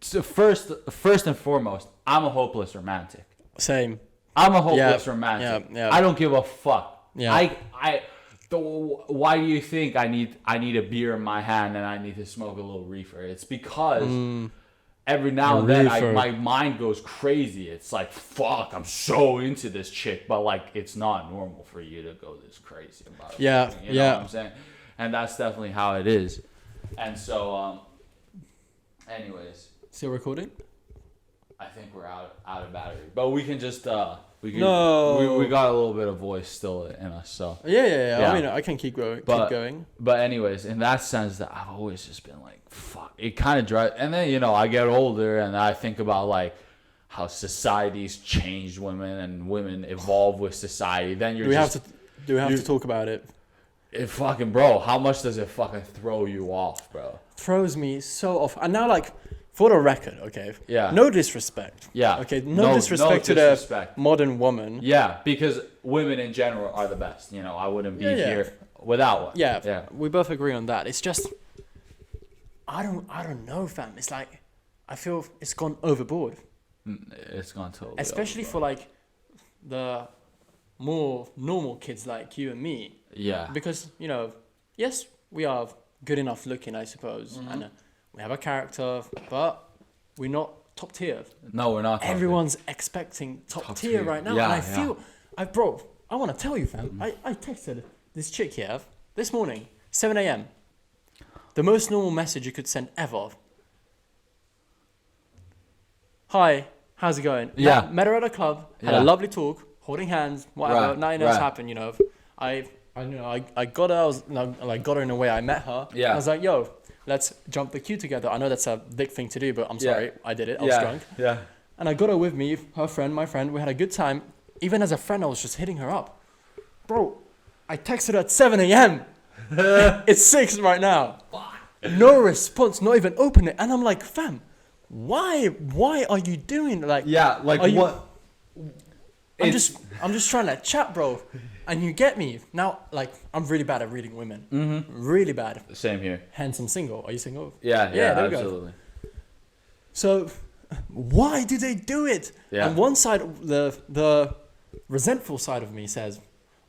first and foremost, I'm a hopeless romantic. Same. I'm a hopeless romantic. Yeah. I don't give a fuck. Yeah. Why do you think I need a beer in my hand and I need to smoke a little reefer? It's because every now and then my mind goes crazy. It's like, fuck, I'm so into this chick, but like it's not normal for you to go this crazy about it. Yeah. You know what I'm saying? And that's definitely how it is. And so, anyways. Still recording? I think we're out of battery, but we can just we got a little bit of voice still in us, so yeah. I mean, I can keep going. But anyways, in that sense, that I've always just been like, fuck. It kind of drives, and then I get older, and I think about like how society's changed women, and women evolve with society. Then do we have to talk about it? It fucking, bro, how much does it fucking throw you off, bro? Throws me so off. And now, like, for the record, okay? Yeah. No disrespect. Yeah. Okay, no disrespect to the modern woman. Yeah, because women in general are the best. I wouldn't be here without one. Yeah, we both agree on that. It's just, I don't know, fam. It's like, I feel it's gone overboard. It's gone totally especially overboard. For, like, the more normal kids like you and me. Yeah. Because, yes, we are good enough looking, I suppose. Mm-hmm. And we have a character, but we're not top tier. No, we're not. Everyone's expecting top tier right now. Yeah, and I feel, I want to tell you, fam. I texted this chick here this morning, 7 a.m. The most normal message you could send ever. Hi, how's it going? Yeah. Met her at a club, had a lovely talk, holding hands, whatever. Nothing else happened, you know. I got her. Got her in a way. I met her. Yeah. I was like, yo, let's jump the queue together. I know that's a big thing to do, but I'm sorry, I did it. I was drunk. Yeah. And I got her with me, her friend, my friend. We had a good time. Even as a friend, I was just hitting her up. Bro, I texted her at 7 a.m. It's 6 right now. No response, not even open it. And I'm like, fam, why are you doing like? Yeah, like what? I'm just trying to chat, bro. And you get me. Now, like, I'm really bad at reading women. Mm-hmm. Really bad. Same here. Hence, I'm single. Are you single? Yeah, there we absolutely. go. So, why do they do it? Yeah. On one side, the resentful side of me says,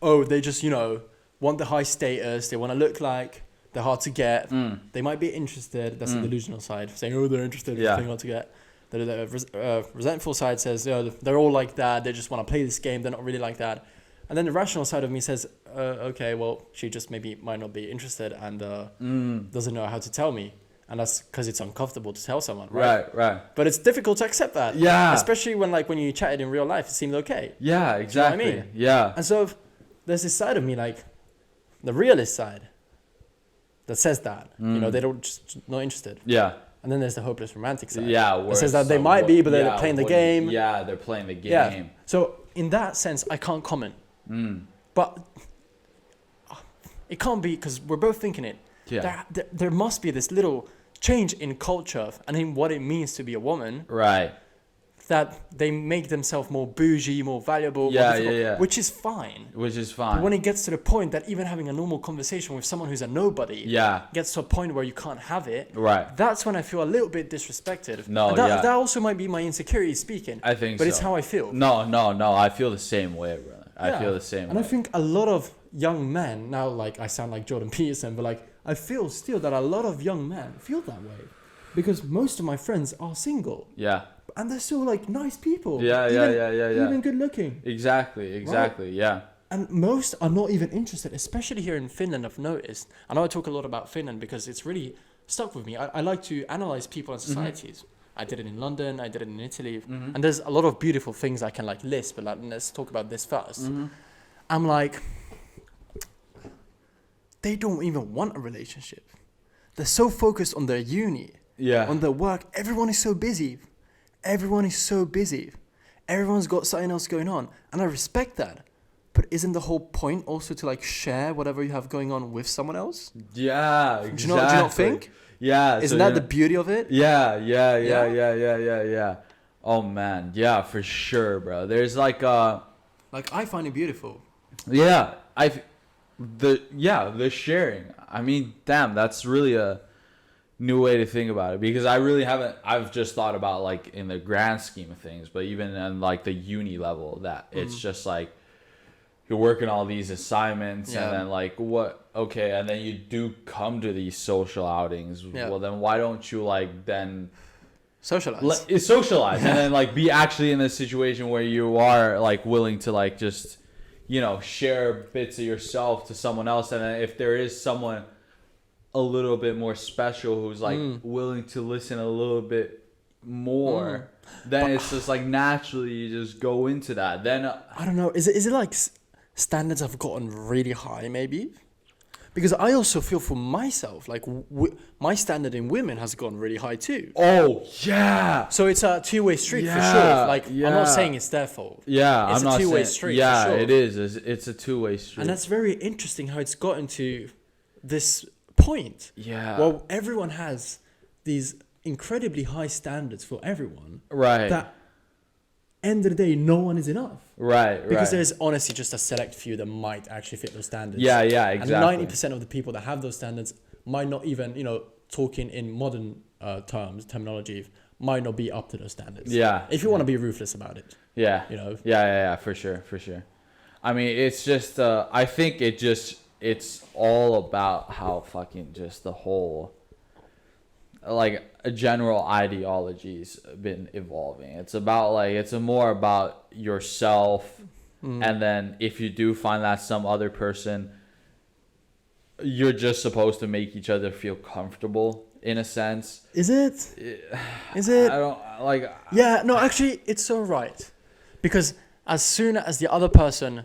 oh, they just, you know, want the high status. They want to look like they're hard to get. They might be interested. That's the delusional side, saying, oh, they're interested. Yeah. They're hard to get. The resentful side says, oh, they're all like that. They just want to play this game. They're not really like that. And then the rational side of me says, okay, well, she just might not be interested and doesn't know how to tell me. And that's because it's uncomfortable to tell someone, right? Right. But it's difficult to accept that. Yeah. Especially when you chatted in real life, it seemed okay. Yeah, exactly. Do you know what I mean? Yeah. And so there's this side of me, like the realist side, that says that. You know, they don't just not interested. Yeah. And then there's the hopeless romantic side. Yeah. That says that they might be, but they're playing the game. Yeah, they're playing the game. Yeah. So in that sense, I can't comment. But it can't be because we're both thinking it. Yeah. There must be this little change in culture and in what it means to be a woman. Right. That they make themselves more bougie, more valuable, which is fine. But when it gets to the point that even having a normal conversation with someone who's a nobody gets to a point where you can't have it, that's when I feel a little bit disrespected. That also might be my insecurity speaking. I think but it's how I feel. No, I feel the same way, brother. I feel the same way. And I think a lot of young men, now like I sound like Jordan Peterson, but like I feel still that a lot of young men feel that way. Because most of my friends are single. Yeah. And they're still like nice people. Yeah. Even good looking. Exactly. Right? Yeah. And most are not even interested, especially here in Finland, I've noticed. I know I talk a lot about Finland because it's really stuck with me. I like to analyze people and societies. I did it in London, I did it in Italy. And there's a lot of beautiful things I can like list, but like, let's talk about this first. I'm like, they don't even want a relationship. They're so focused on their uni, on their work. Everyone is so busy. Everyone's got something else going on. And I respect that. But isn't the whole point also to like share whatever you have going on with someone else? Yeah, exactly. Do you not think? Yeah. Isn't that the beauty of it? Yeah. Oh man, yeah, for sure, bro. There's like I find it beautiful. Yeah, the sharing. I mean, damn, that's really a new way to think about it, because I really haven't. I've just thought about like in the grand scheme of things, but even in like the uni level, that it's just like you're working all these assignments and then like and then you do come to these social outings. Well, then why don't you like then socialize and then like be actually in a situation where you are like willing to like just, you know, share bits of yourself to someone else, and then if there is someone a little bit more special who's like willing to listen a little bit more, then it's just like naturally you just go into that. Then I don't know, is it like standards have gotten really high maybe? Because I also feel for myself like my standard in women has gone really high too. Oh yeah. So it's a two-way street for sure. Like I'm not saying it's their fault. Yeah, it's a two-way street. Yeah, for sure. it is. It's a two-way street. And that's very interesting how it's gotten to this point. Yeah. Well, everyone has these incredibly high standards for everyone. Right. That end of the day, no one is enough. Right. Because there's honestly just a select few that might actually fit those standards. Yeah, exactly. And 90% of the people that have those standards might not even, you know, talking in modern terminology, might not be up to those standards. Yeah. If you want to be ruthless about it. Yeah. You know. Yeah, for sure. I mean, it's just I think it's all about how fucking just the whole like a general ideology's been evolving. It's about like it's more about yourself And then if you do find that some other person, you're just supposed to make each other feel comfortable in a sense. Is it? Is it? I don't like. Yeah, no, actually, it's so right. Because as soon as the other person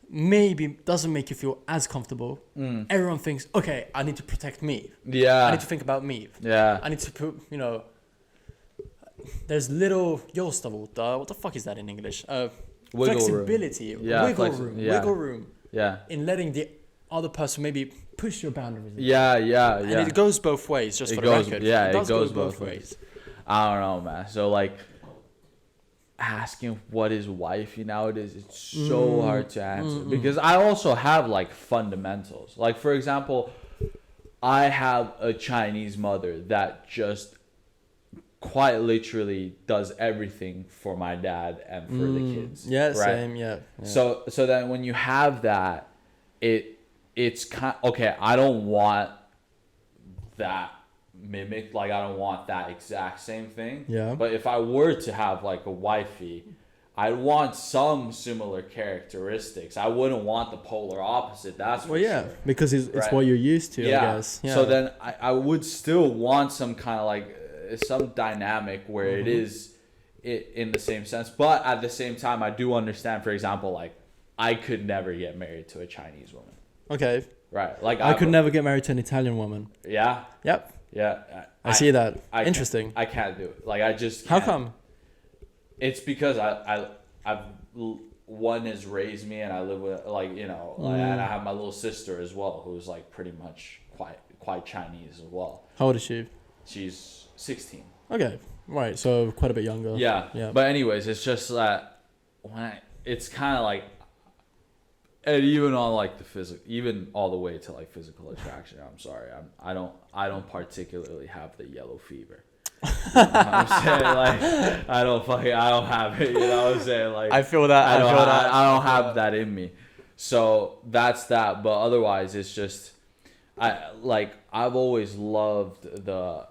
maybe doesn't make you feel as comfortable, everyone thinks, okay, I need to protect me. Yeah. I need to think about me. Yeah. I need to put, there's little joustavuutta. What the fuck is that in English? Flexibility. Room. Yeah, wiggle room. Yeah. In letting the other person maybe push your boundaries. Yeah. And it goes both ways, just for the record. Yeah, it goes go both ways. I don't know, man. So like asking what is wifey nowadays, it's so hard to answer because I also have like fundamentals. Like for example, I have a Chinese mother that just quite literally does everything for my dad and for the kids. Yeah, right? same. Yeah. So then when you have that, it's kind okay. I don't want that mimicked. Like I don't want that exact same thing. Yeah. But if I were to have like a wifey, I'd want some similar characteristics. I wouldn't want the polar opposite. That's for sure. Because it's Right. what you're used to. Yeah. I guess. Yeah. So then I would still want some kind of like some dynamic where it is in the same sense, but at the same time, I do understand. For example, like I could never get married to a Chinese woman. Okay. Right. Like I could never get married to an Italian woman. Yeah. Yep. Yeah. I see that. I Interesting. I can't do it. Like I just. How can't. come? It's because I've one has raised me and I live with and I have my little sister as well who's like pretty much quite Chinese as well. How old is she? She's 16. Okay. Right. So quite a bit younger. Yeah. Yeah. But anyways, it's just that it's kind of like, and even on like the physical, even all the way to like physical attraction. I'm sorry, I don't particularly have the yellow fever. You know what I'm saying? Like I don't have it. You know what I'm saying? Like I feel that. I don't have that in me. So that's that. But otherwise, it's just I've always loved the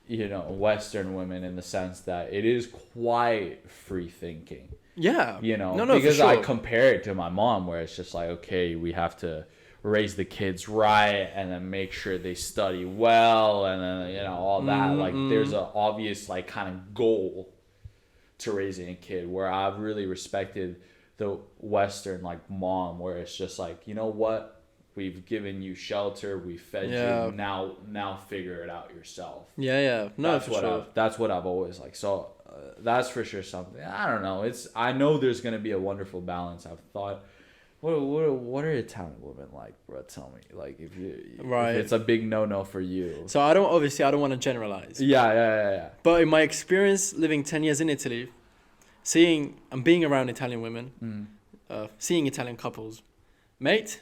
Western women in the sense that it is quite free thinking. Yeah. No, for because sure. I compare it to my mom where it's just like, okay, we have to raise the kids right and then make sure they study well and then all that. Like there's an obvious like kind of goal to raising a kid, where I've really respected the Western like mom where it's just like, you know what, we've given you shelter, we fed you, now figure it out yourself. No, that's for what sure. that's what I've always liked. So that's for sure something. I don't know. I know there's gonna be a wonderful balance. I've thought, what are Italian women like, bro? Tell me, like if it's a big no for you. So I don't want to generalize. Yeah. But in my experience living 10 years in Italy, seeing and being around Italian women, seeing Italian couples, mate,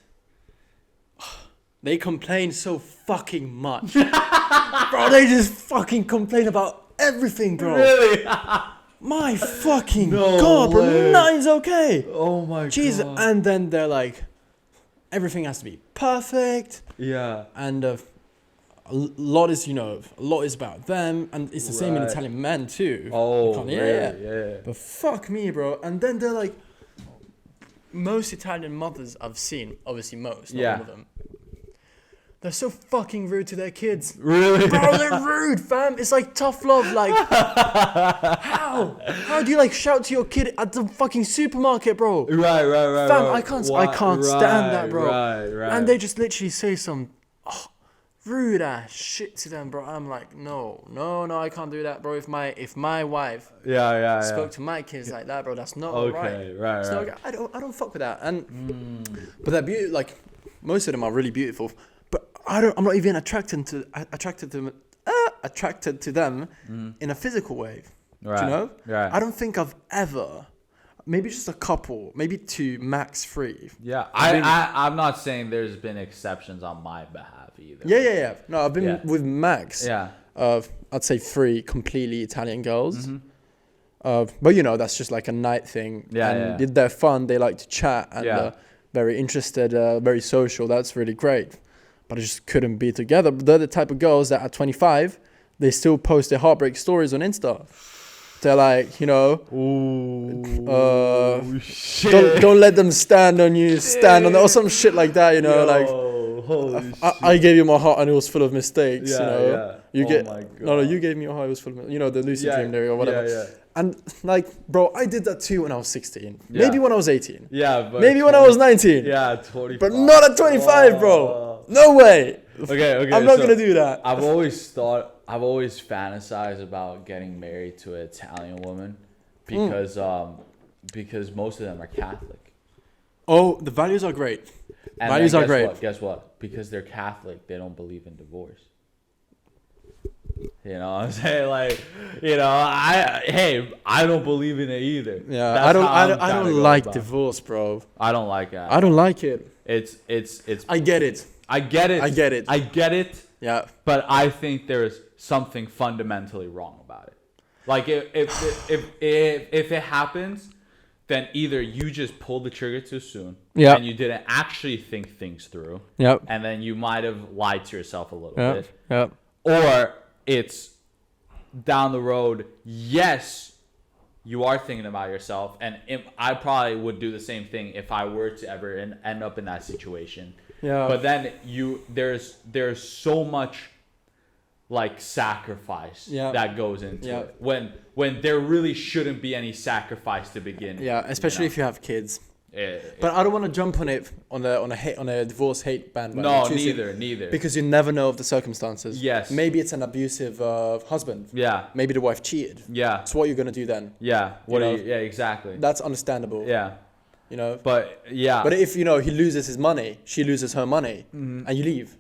they complain so fucking much. Bro, they just fucking complain about everything, bro. Really? My fucking God, bro. way. Nothing's okay. Oh my Jesus. God. And then they're like, everything has to be perfect. Yeah. And a lot is about them. And it's the same in Right. Italian men too. Oh, Yeah. But fuck me, bro. And then they're like, most Italian mothers I've seen, obviously most, not all of them, they're so fucking rude to their kids. Really? Bro, they're rude, fam. It's like tough love. Like, how? How do you like shout to your kid at the fucking supermarket, bro? Right. Fam, I can't stand that, bro. Right. And they just literally say some rude ass shit to them, bro. I'm like, no, I can't do that, bro. If my wife spoke to my kids like that, bro, that's not right. Right. So I don't fuck with that. And but they're beautiful. Like most of them are really beautiful. But I'm not even attracted to them in a physical way. Right. Do you know? Right. I don't think I've ever, maybe just a couple, maybe 2, max 3. Yeah. I'm not saying there's been exceptions on my behalf either. Yeah. No, I've been with max. Yeah. I'd say 3 completely Italian girls. But that's just like a night thing. Yeah. They're fun. They like to chat and very interested, very social. That's really great. But I just couldn't be together. But they're the type of girls that at 25, they still post their heartbreak stories on Insta. They're like, shit. don't let them stand on you, stand on or some shit like that, Holy I gave you my heart and it was full of mistakes, Yeah. You Oh get my no, God. you gave me your heart, it was full of the lucid dream theory or whatever. Yeah. And like, bro, I did that too when I was 16. Yeah. Maybe when I was 18. Yeah, but Maybe when I was 19. Yeah, 25. But not at 25, bro. No way. Okay. I'm not gonna do that. I've always fantasized about getting married to an Italian woman because most of them are Catholic. Oh, the values are great. And values are great. Guess what? Because they're Catholic, they don't believe in divorce. You know what I'm saying? Like, I don't believe in it either. Yeah, That's I don't like divorce, bro. I don't like that. I don't like it. It's I get it. I get it. I get it. Yeah. But I think there is something fundamentally wrong about it. Like if it happens, then either you just pulled the trigger too soon, and you didn't actually think things through, and then you might have lied to yourself a little bit, or it's down the road. Yes, you are thinking about yourself, and I probably would do the same thing if I were to ever end up in that situation. Yeah. But then there's so much like sacrifice that goes into it when there really shouldn't be any sacrifice to begin. Yeah, especially if you have kids. But I don't want to jump on it on a divorce hate bandwagon. No, neither. Because you never know of the circumstances. Yes. Maybe it's an abusive husband. Yeah. Maybe the wife cheated. Yeah. So what are you gonna do then? Yeah. Yeah, exactly. That's understandable. Yeah. But if he loses his money, she loses her money, and you leave.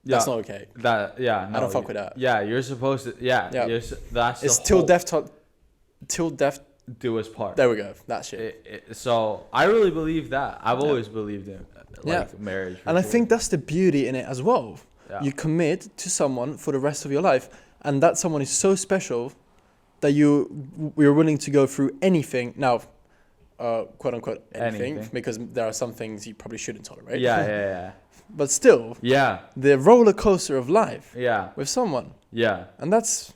That's not okay. I don't fuck with that. Yeah, you're supposed to. Yeah. That's it's till death do us part. There we go. That shit. So I really believe that. I've always believed in marriage. And I think that's the beauty in it as well. Yeah. You commit to someone for the rest of your life, and that someone is so special that you're willing to go through anything. Now, quote unquote anything, because there are some things you probably shouldn't tolerate. Yeah. But still, the roller coaster of life. With someone. Yeah. And that's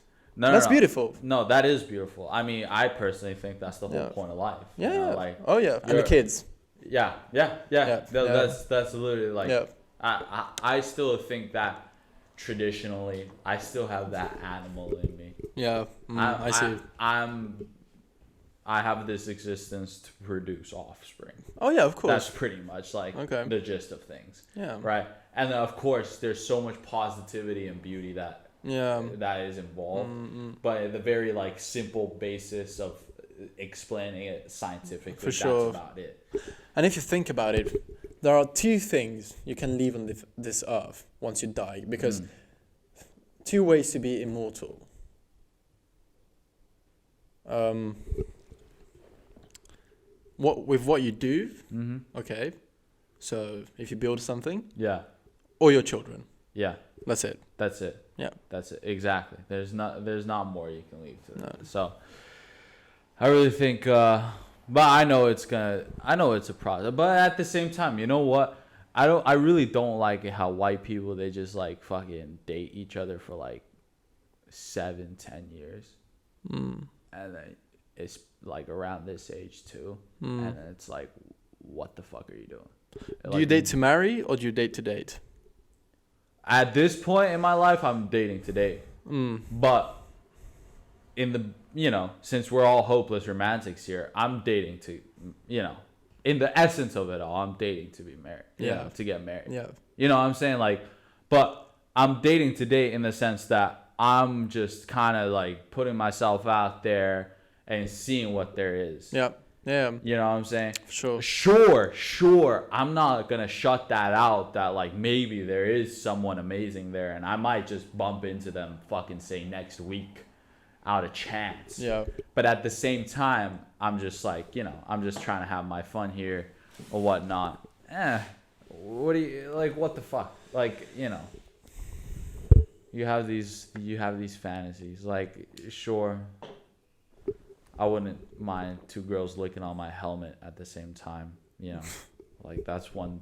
beautiful. No, that is beautiful. I mean, I personally think that's the whole point of life. Yeah. And the kids. Yeah. That's literally like. Yeah. I still think that traditionally, I still have that animal in me. Yeah. I see. I have this existence to produce offspring. Oh yeah, of course. That's pretty much like the gist of things. Yeah. Right. And then of course there's so much positivity and beauty that is involved. But at the very like simple basis of explaining it scientifically, that's about it. And if you think about it, there are two things you can leave on this earth once you die, because two ways to be immortal. What you do, okay. So if you build something, or your children, that's it. Yeah, that's it. Exactly. There's not more you can leave to that. So I really think, but I know it's a process. But at the same time, you know what? I really don't like it how white people, they just like fucking date each other for like 7-10 years, and then it's like around this age too, and then it's like, what the fuck are you doing? Do you date to marry or do you date to date? At this point in my life, I'm dating to date. But in the since we're all hopeless romantics here, I'm dating to in the essence of it all, I'm dating to be married. To get married. Yeah. You know what I'm saying? Like, but I'm dating to date in the sense that I'm just kind of like putting myself out there and seeing what there is. Yeah. Yeah. You know what I'm saying? Sure. I'm not going to shut that out, that like maybe there is someone amazing there and I might just bump into them fucking say next week out of chance. Yeah. But at the same time, I'm just like, I'm just trying to have my fun here or whatnot. What the fuck? Like, you have these fantasies. Like, sure, I wouldn't mind two girls licking on my helmet at the same time. Like that's one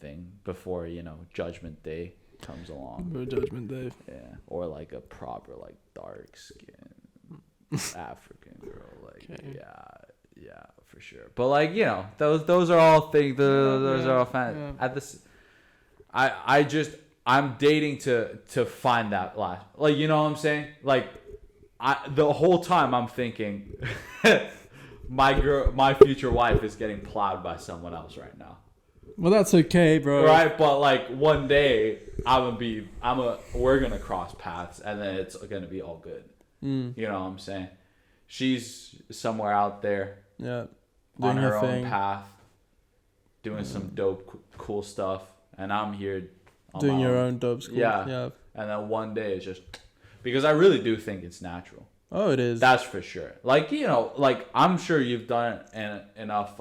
thing before Judgment Day comes along. Judgment Day. Yeah, or like a proper like dark skin African girl. Okay. Yeah, for sure. But like, you know, those are all things. Those are all fun. Yeah. At this, I'm dating to find that last. Like, you know what I'm saying? Like, the whole time I'm thinking, my future wife is getting plowed by someone else right now. Well, that's okay, bro. Right, but like one day we're gonna cross paths, and then it's gonna be all good. You know what I'm saying? She's somewhere out there, on her own path, doing some dope, cool stuff, and I'm here doing your own dope school. Yeah. And then one day it's just because I really do think it's natural. Oh, it is. That's for sure. Like, you know, like I'm sure you've done enough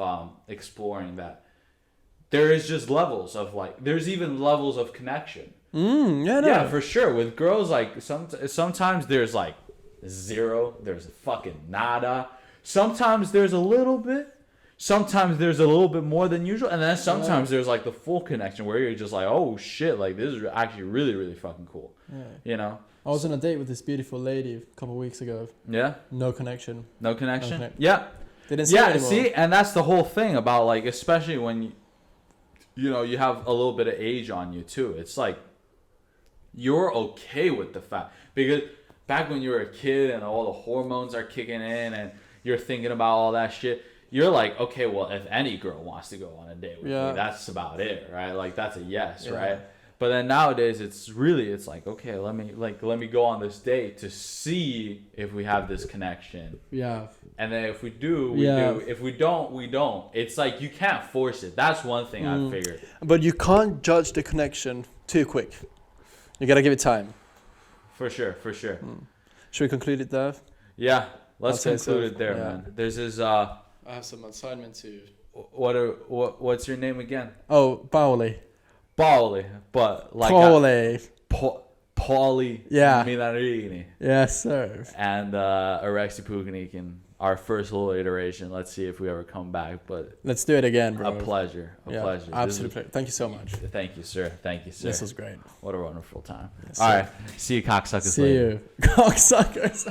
exploring that. There is just levels of like, there's even levels of connection. Yeah, for sure. With girls, like sometimes there's like zero, there's fucking nada. Sometimes there's a little bit. Sometimes there's a little bit more than usual, and then sometimes there's like the full connection where you're just like, oh shit, like this is actually really, really fucking cool. Yeah. You know. I was on a date with this beautiful lady a couple of weeks ago. Yeah. No connection. No connection. Yeah. They didn't see it anymore. See, and that's the whole thing about like, especially when you know, you have a little bit of age on you too. It's like you're okay with the fact, because back when you were a kid and all the hormones are kicking in and you're thinking about all that shit, you're like, okay, well, if any girl wants to go on a date with me, that's about it, right? Like that's a yes, right? But then nowadays it's like, okay, let me go on this date to see if we have this connection. Yeah. And then if we do, we do. If we don't, we don't. It's like you can't force it. That's one thing I figured. But you can't judge the connection too quick. You gotta give it time. For sure. Should we conclude it there? Yeah, let's conclude it there, man. There's this. I have some assignment too. What's your name again? Oh, Pauli. Pauli, but like Pauli. Yeah. Minarini. Yes, sir. And Arexi Puginikin, our first little iteration. Let's see if we ever come back, but let's do it again, bro. A pleasure. Absolutely. Thank you so much. Thank you, sir. This was great. What a wonderful time. Yes, all right. See you, cocksuckers. See you, cocksuckers.